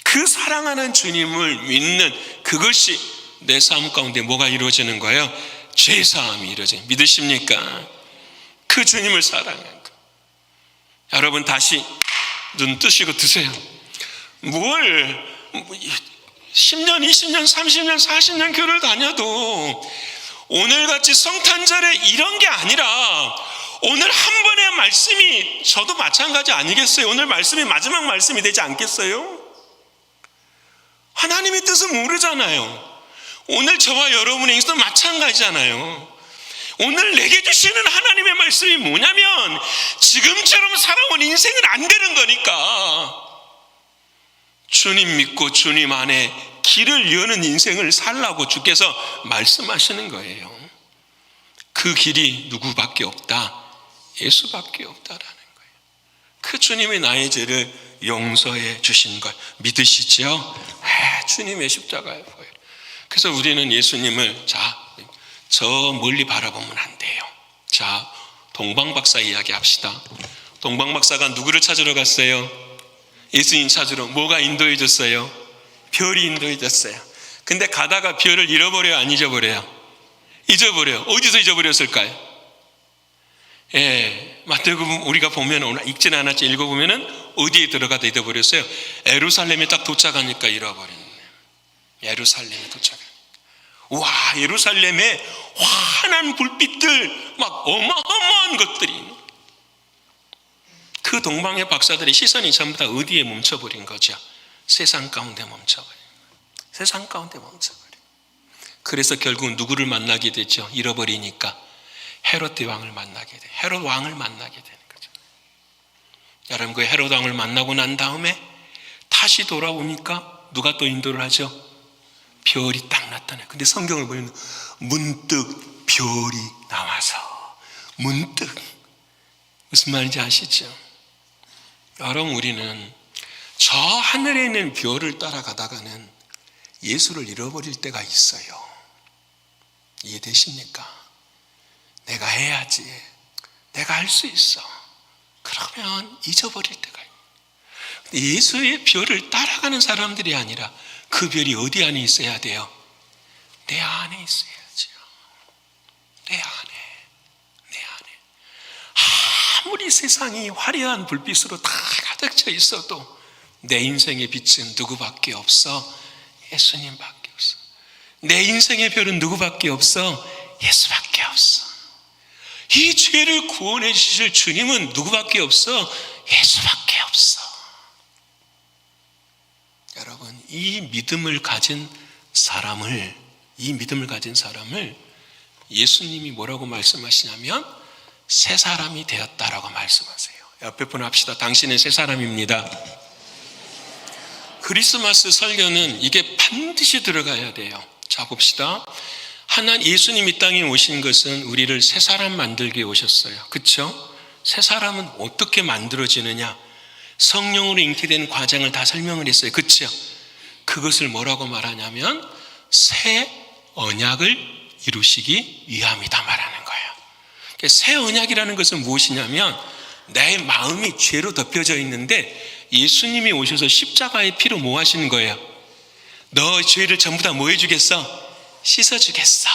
그 사랑하는 주님을 믿는 그것이 내 삶 가운데 뭐가 이루어지는 거예요? 죄사함이 이루어져요. 믿으십니까? 그 주님을 사랑하는 거. 여러분 다시 눈 뜨시고 드세요. 뭘 10년, 20년, 30년, 40년 교회를 다녀도 오늘같이 성탄절에 이런 게 아니라 오늘 한 번의 말씀이, 저도 마찬가지 아니겠어요? 오늘 말씀이 마지막 말씀이 되지 않겠어요? 하나님의 뜻은 모르잖아요. 오늘 저와 여러분의 인생도 마찬가지잖아요. 오늘 내게 주시는 하나님의 말씀이 뭐냐면 지금처럼 살아온 인생은 안 되는 거니까 주님 믿고 주님 안에 길을 여는 인생을 살라고 주께서 말씀하시는 거예요. 그 길이 누구밖에 없다? 예수밖에 없다라는 거예요. 그 주님이 나의 죄를 용서해 주신 걸 믿으시죠? 주님의 십자가에 보여요. 그래서 우리는 예수님을 저 멀리 바라보면 안 돼요. 자, 동방박사 이야기 합시다. 동방박사가 누구를 찾으러 갔어요? 예수님 찾으러. 뭐가 인도해 줬어요? 별이 인도해 줬어요. 근데 가다가 별을 잃어버려요? 안 잊어버려요? 잊어버려요. 어디서 잊어버렸을까요? 마태복음 우리가 보면 오늘 읽지는 않았지 읽어보면은 어디에 들어가다 잊어버렸어요? 예루살렘에 딱 도착하니까 잃어버렸네. 예루살렘에 도착하니까. 와, 예루살렘에 환한 불빛들, 막 어마어마한 것들이. 그 동방의 박사들의 시선이 전부 다 어디에 멈춰버린 거죠? 세상 가운데 멈춰버린 거예요. 세상 가운데 멈춰버린 거예요. 그래서 결국 누구를 만나게 되죠? 잃어버리니까 헤롯 왕을 만나게 돼요. 헤롯 왕을 만나게 되는 거죠. 여러분, 그 헤롯 왕을 만나고 난 다음에 다시 돌아오니까 누가 또 인도를 하죠? 별이 딱 나타나요. 근데 성경을 보면 문득 별이 나와서, 문득, 무슨 말인지 아시죠? 여러분, 우리는 저 하늘에 있는 별을 따라가다가는 예수를 잃어버릴 때가 있어요. 이해되십니까? 내가 해야지, 내가 할 수 있어, 그러면 잊어버릴 때가 있어요. 근데 예수의 별을 따라가는 사람들이 아니라 그 별이 어디 안에 있어야 돼요? 내 안에 있어야죠. 내 안에. 아무리 세상이 화려한 불빛으로 다 가득 차 있어도 내 인생의 빛은 누구밖에 없어? 예수님밖에 없어. 내 인생의 별은 누구밖에 없어? 예수밖에 없어. 이 죄를 구원해 주실 주님은 누구밖에 없어? 예수밖에 없어. 여러분, 이 믿음을 가진 사람을 예수님이 뭐라고 말씀하시냐면 새 사람이 되었다라고 말씀하세요. 옆에 분 합시다. 당신은 새 사람입니다. 크리스마스 설교는 이게 반드시 들어가야 돼요. 자, 봅시다. 예수님 이 땅에 오신 것은 우리를 새 사람 만들기 위해 오셨어요. 그렇죠? 새 사람은 어떻게 만들어지느냐? 성령으로 잉태된 과정을 다 설명을 했어요. 그렇죠? 그것을 뭐라고 말하냐면 새 언약을 이루시기 위함이다 말하는 거예요. 새 언약이라는 것은 무엇이냐면 내 마음이 죄로 덮여져 있는데 예수님이 오셔서 십자가의 피로 뭐 하시는 거예요? 너 죄를 전부 다 뭐 해주겠어? 씻어주겠어.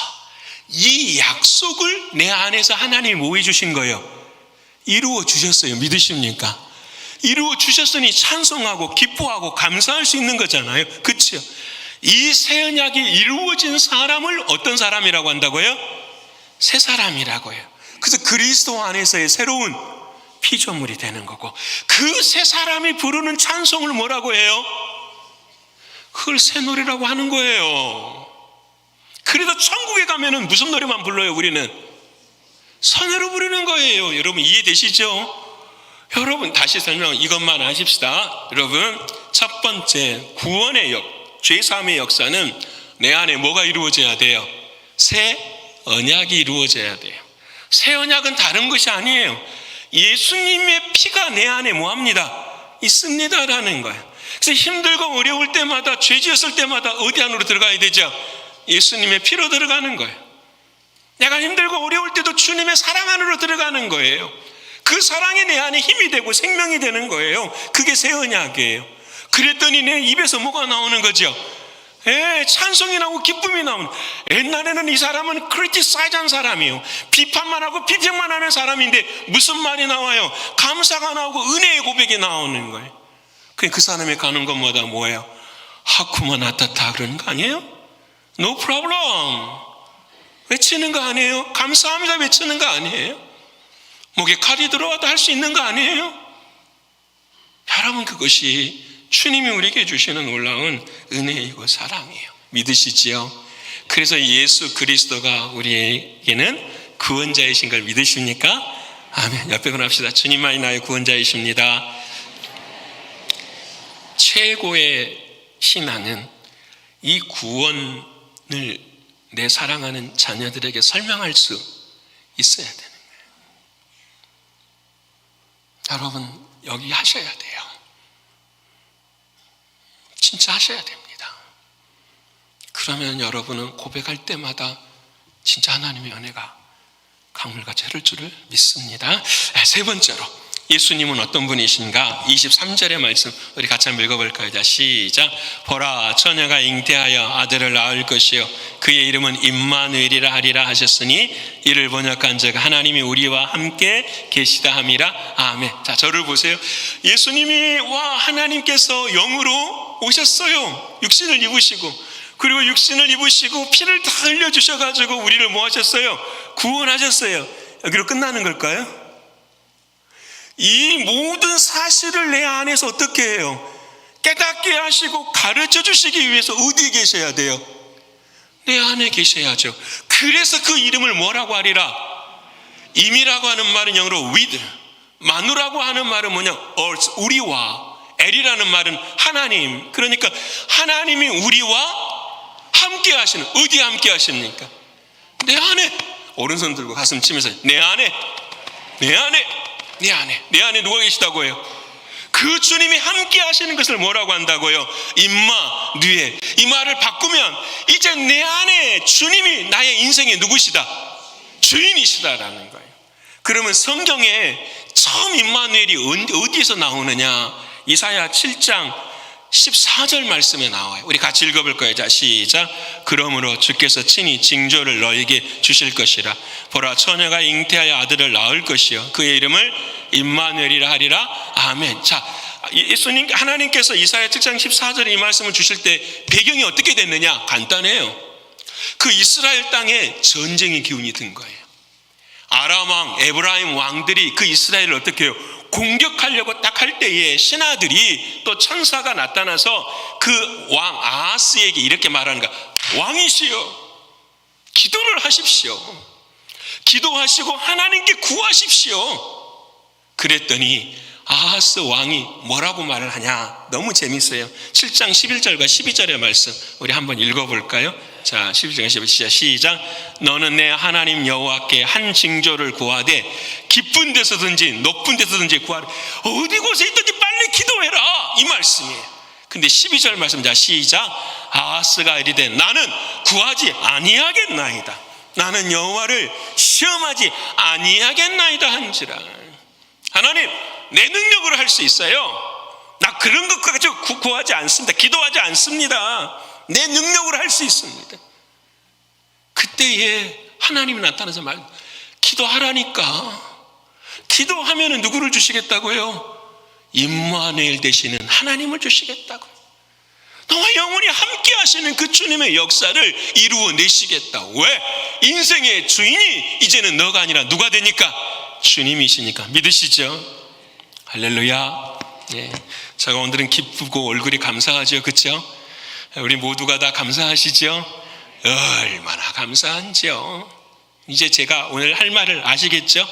이 약속을 내 안에서 하나님이 뭐 해주신 거예요? 이루어 주셨어요. 믿으십니까? 이루어 주셨으니 찬송하고 기뻐하고 감사할 수 있는 거잖아요. 그렇죠? 이 새 언약이 이루어진 사람을 어떤 사람이라고 한다고요? 새 사람이라고 해요. 그래서 그리스도 안에서의 새로운 피조물이 되는 거고, 그 새 사람이 부르는 찬송을 뭐라고 해요? 그걸 새 노래라고 하는 거예요. 그래서 천국에 가면은 무슨 노래만 불러요? 우리는 선으로 부르는 거예요. 여러분 이해되시죠? 여러분 다시 설명 이것만 하십시다. 여러분, 첫 번째 구원의 죄사함의 역사는 내 안에 뭐가 이루어져야 돼요? 새 언약이 이루어져야 돼요. 새 언약은 다른 것이 아니에요. 예수님의 피가 내 안에 뭐합니다? 있습니다라는 거예요. 그래서 힘들고 어려울 때마다, 죄 지었을 때마다 어디 안으로 들어가야 되죠? 예수님의 피로 들어가는 거예요. 내가 힘들고 어려울 때도 주님의 사랑 안으로 들어가는 거예요. 그 사랑이 내 안에 힘이 되고 생명이 되는 거예요. 그게 새 언약이에요. 그랬더니 내 입에서 뭐가 나오는 거죠? 찬송이 나오고 기쁨이 나오는. 옛날에는 이 사람은 크리티사이즈한 사람이에요. 비판만 하고 비평만 하는 사람인데 무슨 말이 나와요? 감사가 나오고 은혜의 고백이 나오는 거예요. 그 사람이 가는 것마다 뭐예요? 하쿠마 나타타 그러는 거 아니에요? No problem 외치는 거 아니에요? 감사합니다 외치는 거 아니에요? 목에 칼이 들어와도 할 수 있는 거 아니에요? 여러분, 그것이 주님이 우리에게 주시는 놀라운 은혜이고 사랑이에요. 믿으시지요? 그래서 예수 그리스도가 우리에게는 구원자이신 걸 믿으십니까? 아멘. 옆에 분합시다. 주님만이 나의 구원자이십니다. 최고의 신앙은 이 구원을 내 사랑하는 자녀들에게 설명할 수 있어야 되는 거예요. 여러분, 여기 하셔야 돼요. 진짜 하셔야 됩니다. 그러면 여러분은 고백할 때마다 진짜 하나님의 은혜가 강물같이 흐를 줄을 믿습니다. 세 번째로, 예수님은 어떤 분이신가? 23절의 말씀 우리 같이 한번 읽어볼까요? 자, 시작. 보라, 처녀가 잉태하여 아들을 낳을 것이요 그의 이름은 임마누엘이라 하리라 하셨으니 이를 번역한 즉 하나님이 우리와 함께 계시다 함이라. 아멘. 자, 저를 보세요. 예수님이 하나님께서 영으로 오셨어요. 육신을 입으시고, 그리고 육신을 입으시고 피를 다 흘려주셔가지고 우리를 뭐 하셨어요? 구원하셨어요. 여기로 끝나는 걸까요? 이 모든 사실을 내 안에서 어떻게 해요? 깨닫게 하시고 가르쳐 주시기 위해서 어디에 계셔야 돼요? 내 안에 계셔야죠. 그래서 그 이름을 뭐라고 하리라? 임이라고 하는 말은 영어로 with, 마누라고 하는 말은 뭐냐? earth, 우리와. 엘이라는 말은 하나님. 그러니까 하나님이 우리와 함께 하시는. 어디 함께 하십니까? 내 안에. 오른손 들고 가슴 치면서 내 안에, 내 안에, 내 안에. 내 안에 누가 계시다고요? 그 주님이 함께 하시는 것을 뭐라고 한다고요? 임마누엘. 이 말을 바꾸면 이제 내 안에 주님이 나의 인생의 누구시다? 주인이시다라는 거예요. 그러면 성경에 처음 임마누엘이 어디에서 나오느냐? 이사야 7장 14절 말씀에 나와요. 우리 같이 읽어볼 거예요. 자, 시작. 그러므로 주께서 친히 징조를 너에게 주실 것이라. 보라, 처녀가 잉태하여 아들을 낳을 것이요 그의 이름을 임마누엘이라 하리라. 아멘. 자, 예수님, 하나님께서 이사야 7장 14절에 이 말씀을 주실 때 배경이 어떻게 됐느냐? 간단해요. 그 이스라엘 땅에 전쟁의 기운이 든 거예요. 아람 왕, 에브라임 왕들이 그 이스라엘을 어떻게 해요? 공격하려고 딱 할 때에 신하들이 또 천사가 나타나서 그 왕 아하스에게 이렇게 말하는 거야. 왕이시여, 기도를 하십시오. 기도하시고 하나님께 구하십시오. 그랬더니 아하스 왕이 뭐라고 말을 하냐? 너무 재밌어요. 7장 11절과 12절의 말씀 우리 한번 읽어볼까요? 자, 11장 12절 시작. 너는 내 하나님 여호와께 한 징조를 구하되 깊은 데서든지 높은 데서든지 구하라. 어디 곳에 있든지 빨리 기도해라, 이 말씀이에요. 근데 12절 말씀, 자 시작. 아하스가 이르되 나는 구하지 아니하겠나이다. 나는 여호와를 시험하지 아니하겠나이다 한지라. 하나님, 내 능력으로 할 수 있어요. 나 그런 것 가지고 구하지 않습니다. 기도하지 않습니다. 내 능력으로 할 수 있습니다. 그때에 하나님이 나타나서 말, 기도하라니까. 기도하면 누구를 주시겠다고요? 임마누엘 되시는 하나님을 주시겠다고. 너와 영원히 함께 하시는 그 주님의 역사를 이루어내시겠다. 왜? 인생의 주인이 이제는 너가 아니라 누가 되니까? 주님이시니까. 믿으시죠? 할렐루야. 네. 제가 오늘은 기쁘고 얼굴이 감사하죠, 그렇죠? 우리 모두가 다 감사하시죠? 얼마나 감사한지요. 이제 제가 오늘 할 말을 아시겠죠?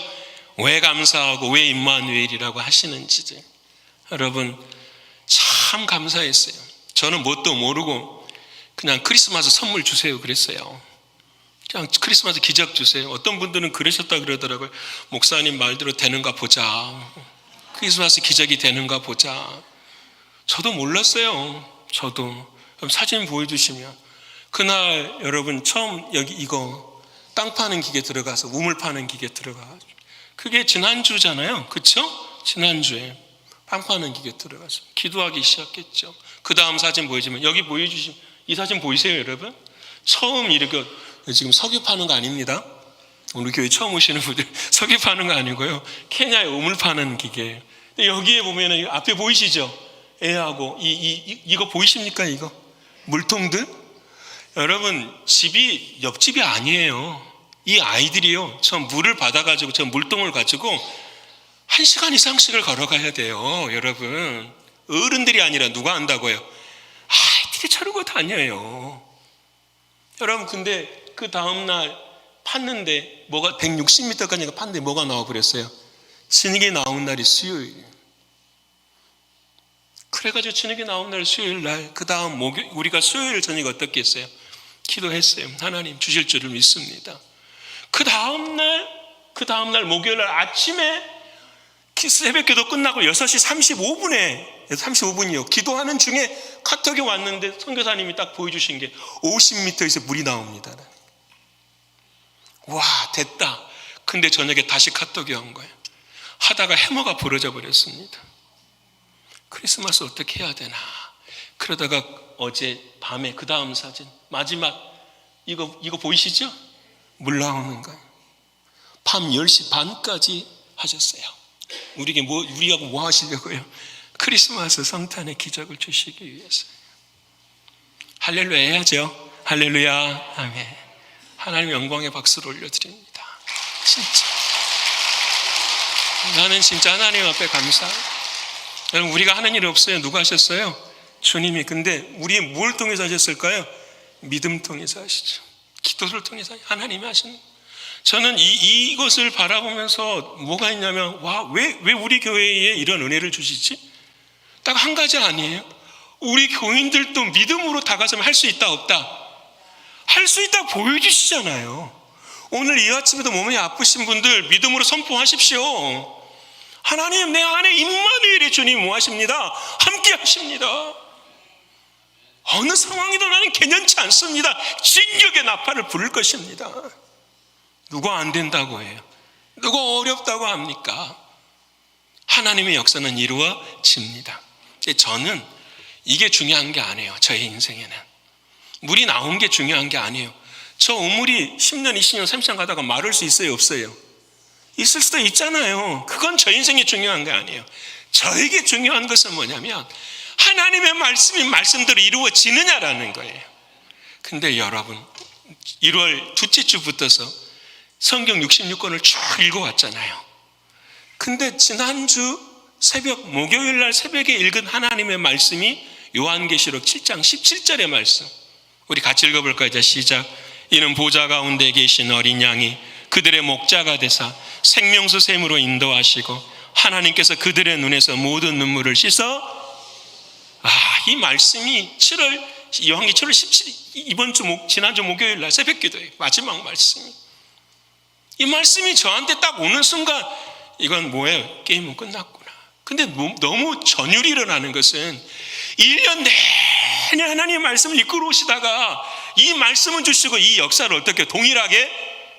왜 감사하고 왜 임마누엘이라고 하시는지. 여러분, 참 감사했어요. 저는 뭣도 모르고 그냥 크리스마스 선물 주세요 그랬어요. 그냥 크리스마스 기적 주세요. 어떤 분들은 그러셨다 그러더라고요. 목사님 말대로 되는가 보자. 크리스마스 기적이 되는가 보자. 저도 몰랐어요. 저도. 그럼 사진 보여주시면 그날 여러분 처음 여기 이거 땅 파는 기계 들어가서 우물 파는 기계 들어가. 그게 지난주잖아요. 그렇죠? 지난주에 땅 파는 기계 들어가서 기도하기 시작했죠. 그 다음 사진 보여주면 여기 보여주시면 이 사진 보이세요, 여러분? 처음 이렇게 지금 석유 파는 거 아닙니다. 우리 교회 처음 오시는 분들 석유 파는 거 아니고요. 케냐에 우물 파는 기계예요. 여기에 보면 앞에 보이시죠? 애하고 이거 보이십니까? 이거 물통들. 여러분 집이 옆집이 아니에요. 이 아이들이요, 저 물을 받아가지고 저 물통을 가지고 1시간 이상씩을 걸어가야 돼요. 여러분 어른들이 아니라 누가 한다고요? 아이들이 저러고 다녀요. 여러분 근데 그 다음날 팠는데 뭐가 160m까지 팠는데 뭐가 나와 그랬어요? 진흙이 나온 날이 수요일. 그래가지고 진흙이 나온 날 수요일 날 그 다음 우리가 수요일 저녁에 어떻게 했어요? 기도했어요. 하나님 주실 줄을 믿습니다. 그 다음날 목요일 날 아침에 새벽 기도 끝나고 6시 35분이요. 기도하는 중에 카톡이 왔는데 선교사님이 딱 보여주신 게 50m에서 물이 나옵니다. 와, 됐다. 근데 저녁에 다시 카톡이 온 거예요. 하다가 해머가 부러져 버렸습니다. 크리스마스 어떻게 해야 되나. 그러다가 어제 밤에 그 다음 사진 마지막 이거 보이시죠? 물 나오는 거예요. 밤 10시 반까지 하셨어요. 우리가 뭐 하시려고요? 크리스마스 성탄의 기적을 주시기 위해서. 할렐루야 해야죠. 할렐루야. 아멘. 하나님 영광의 박수를 올려드립니다. 진짜 나는 진짜 하나님 앞에 감사해요. 여러분 우리가 하는 일 없어요. 누가 하셨어요? 주님이. 근데 우리 뭘 통해서 하셨을까요? 믿음 통해서 하시죠. 기도를 통해서 하나님이 하시는 거예요. 저는 이것을 바라보면서 뭐가 있냐면 왜 우리 교회에 이런 은혜를 주시지? 딱 한 가지 아니에요? 우리 교인들도 믿음으로 다가서면 할 수 있다 없다? 할 수 있다 보여주시잖아요. 오늘 이 아침에도 몸이 아프신 분들 믿음으로 선포하십시오. 하나님 내 안에 임마누엘의 주님 뭐 하십니다? 함께 하십니다. 어느 상황이든 나는 개념치 않습니다. 진격의 나팔을 부를 것입니다. 누가 안 된다고 해요? 누가 어렵다고 합니까? 하나님의 역사는 이루어집니다. 저는 이게 중요한 게 아니에요. 저의 인생에는 물이 나온 게 중요한 게 아니에요. 저 우물이 10년, 20년, 30년 가다가 마를 수 있어요? 없어요? 있을 수도 있잖아요. 그건 저 인생이 중요한 게 아니에요. 저에게 중요한 것은 뭐냐면 하나님의 말씀이 말씀대로 이루어지느냐라는 거예요. 근데 여러분 1월 둘째 주부터서 성경 66권을 쭉 읽어왔잖아요. 근데 지난주 목요일 날 새벽에 읽은 하나님의 말씀이 요한계시록 7장 17절의 말씀. 우리 같이 읽어볼까요? 이제 시작. 이는 보좌 가운데 계신 어린 양이 그들의 목자가 되사 생명수 샘으로 인도하시고 하나님께서 그들의 눈에서 모든 눈물을 씻어. 이 말씀이 요한계시록 7월 17일 지난주 목요일 날 새벽 기도예요. 마지막 말씀이. 이 말씀이 저한테 딱 오는 순간 이건 뭐예요? 게임은 끝났구나. 근데 너무 전율이 일어나는 것은 1년 내내 하나님의 말씀을 이끌어 오시다가 이 말씀을 주시고 이 역사를 어떻게 동일하게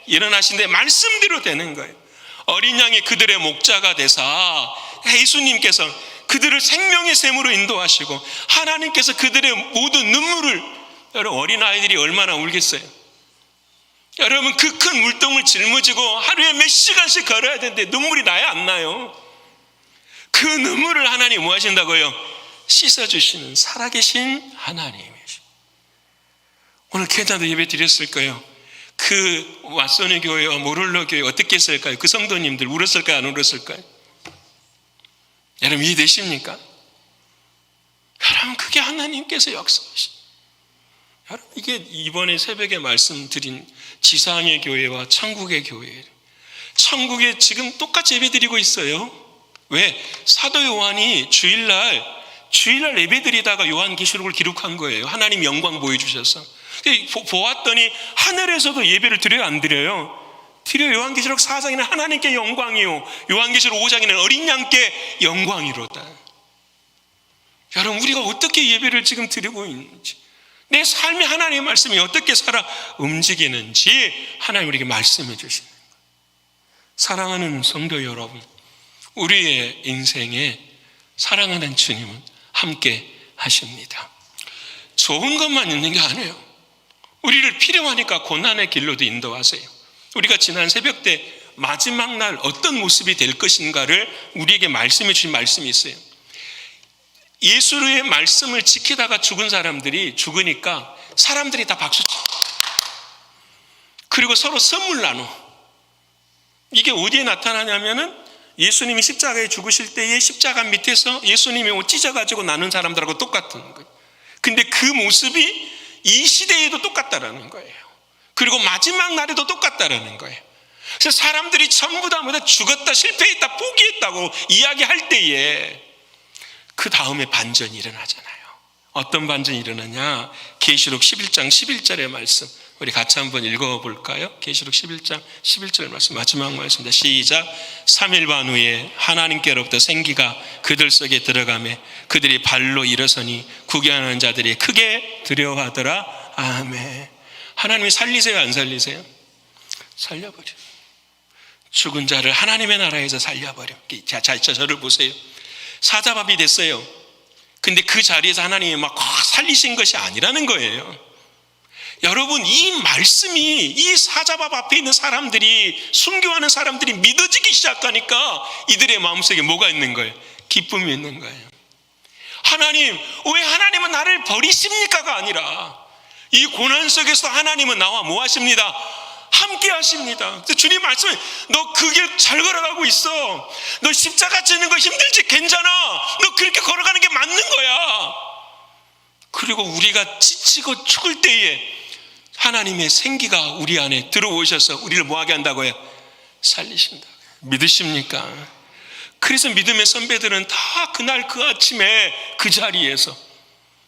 일어나신데 말씀대로 되는 거예요. 어린 양이 그들의 목자가 되사 예수님께서 그들을 생명의 샘으로 인도하시고 하나님께서 그들의 모든 눈물을, 여러분 어린아이들이 얼마나 울겠어요. 여러분 그 큰 물동을 짊어지고 하루에 몇 시간씩 걸어야 되는데 눈물이 나야 안 나요? 그 눈물을 하나님 뭐 하신다고요? 씻어주시는 살아계신 하나님이시. 오늘 케냐도 예배 드렸을 거예요. 그 왓소니 교회와 모롤로 교회 어떻게 했을까요? 그 성도님들 울었을까요? 안 울었을까요? 여러분 이해되십니까? 여러분 그게 하나님께서 역사하신. 여러분 이게 이번에 새벽에 말씀드린 지상의 교회와 천국의 교회. 천국에 지금 똑같이 예배드리고 있어요. 왜? 사도 요한이 주일날 예배드리다가 요한계시록을 기록한 거예요. 하나님 영광 보여주셔서 보았더니 하늘에서도 예배를 드려요, 안 드려요? 드려요. 요한계시록 4장에는 하나님께 영광이요, 요한계시록 5장에는 어린 양께 영광이로다. 여러분, 우리가 어떻게 예배를 지금 드리고 있는지, 내 삶의 하나님의 말씀이 어떻게 살아 움직이는지 하나님 우리에게 말씀해 주시는 거예요. 사랑하는 성도 여러분, 우리의 인생에 사랑하는 주님은 함께 하십니다. 좋은 것만 있는 게 아니에요. 우리를 필요하니까 고난의 길로도 인도하세요. 우리가 지난 새벽 때 마지막 날 어떤 모습이 될 것인가를 우리에게 말씀해 주신 말씀이 있어요. 예수의 말씀을 지키다가 죽은 사람들이 죽으니까 사람들이 다 박수 쳐. 그리고 서로 선물 나눠. 이게 어디에 나타나냐면은 예수님이 십자가에 죽으실 때에 십자가 밑에서 예수님이 옷 찢어가지고 나눈 사람들하고 똑같은 거예요. 근데 그 모습이 이 시대에도 똑같다라는 거예요. 그리고 마지막 날에도 똑같다라는 거예요. 그래서 사람들이 전부 다 죽었다, 실패했다, 포기했다고 이야기할 때에 그 다음에 반전이 일어나잖아요. 어떤 반전이 일어나냐? 계시록 11장 11절의 말씀, 우리 같이 한번 읽어볼까요? 계시록 11장 11절 말씀, 마지막 말씀입니다. 시작. 3일 반 후에 하나님께로부터 생기가 그들 속에 들어가매 그들이 발로 일어서니 구경하는 자들이 크게 두려워하더라. 아멘. 하나님이 살리세요, 안 살리세요? 살려버려. 죽은 자를 하나님의 나라에서 살려버려. 자, 저를 보세요. 사자밥이 됐어요. 근데 그 자리에서 하나님이 막 살리신 것이 아니라는 거예요. 여러분, 이 말씀이 이 사자밥 앞에 있는 사람들이, 순교하는 사람들이 믿어지기 시작하니까 이들의 마음속에 뭐가 있는 거예요? 기쁨이 있는 거예요. 하나님, 왜 하나님은 나를 버리십니까가 아니라 이 고난 속에서 하나님은 나와 뭐 하십니다? 함께 하십니다. 주님 말씀에 너 그 길 잘 걸어가고 있어. 너 십자가 지는 거 힘들지? 괜찮아. 너 그렇게 걸어가는 게 맞는 거야. 그리고 우리가 지치고 죽을 때에 하나님의 생기가 우리 안에 들어오셔서 우리를 뭐하게 한다고요? 살리신다. 믿으십니까? 그래서 믿음의 선배들은 다 그날 그 아침에 그 자리에서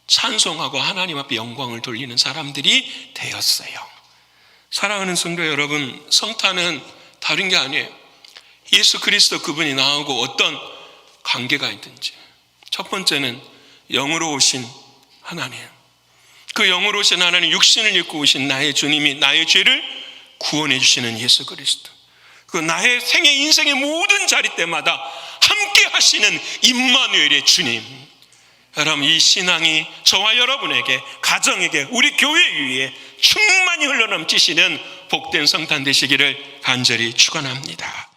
찬송하고 하나님 앞에 영광을 돌리는 사람들이 되었어요. 사랑하는 성도 여러분, 성탄은 다른 게 아니에요. 예수 그리스도 그분이 나오고 어떤 관계가 있든지, 첫 번째는 영으로 오신 하나님, 그 영으로 오신 하나님, 육신을 입고 오신 나의 주님이 나의 죄를 구원해 주시는 예수 그리스도, 그 나의 생애 인생의 모든 자리 때마다 함께 하시는 임마누엘의 주님. 여러분, 이 신앙이 저와 여러분에게, 가정에게, 우리 교회 위에 충만히 흘러넘치시는 복된 성탄 되시기를 간절히 축원합니다.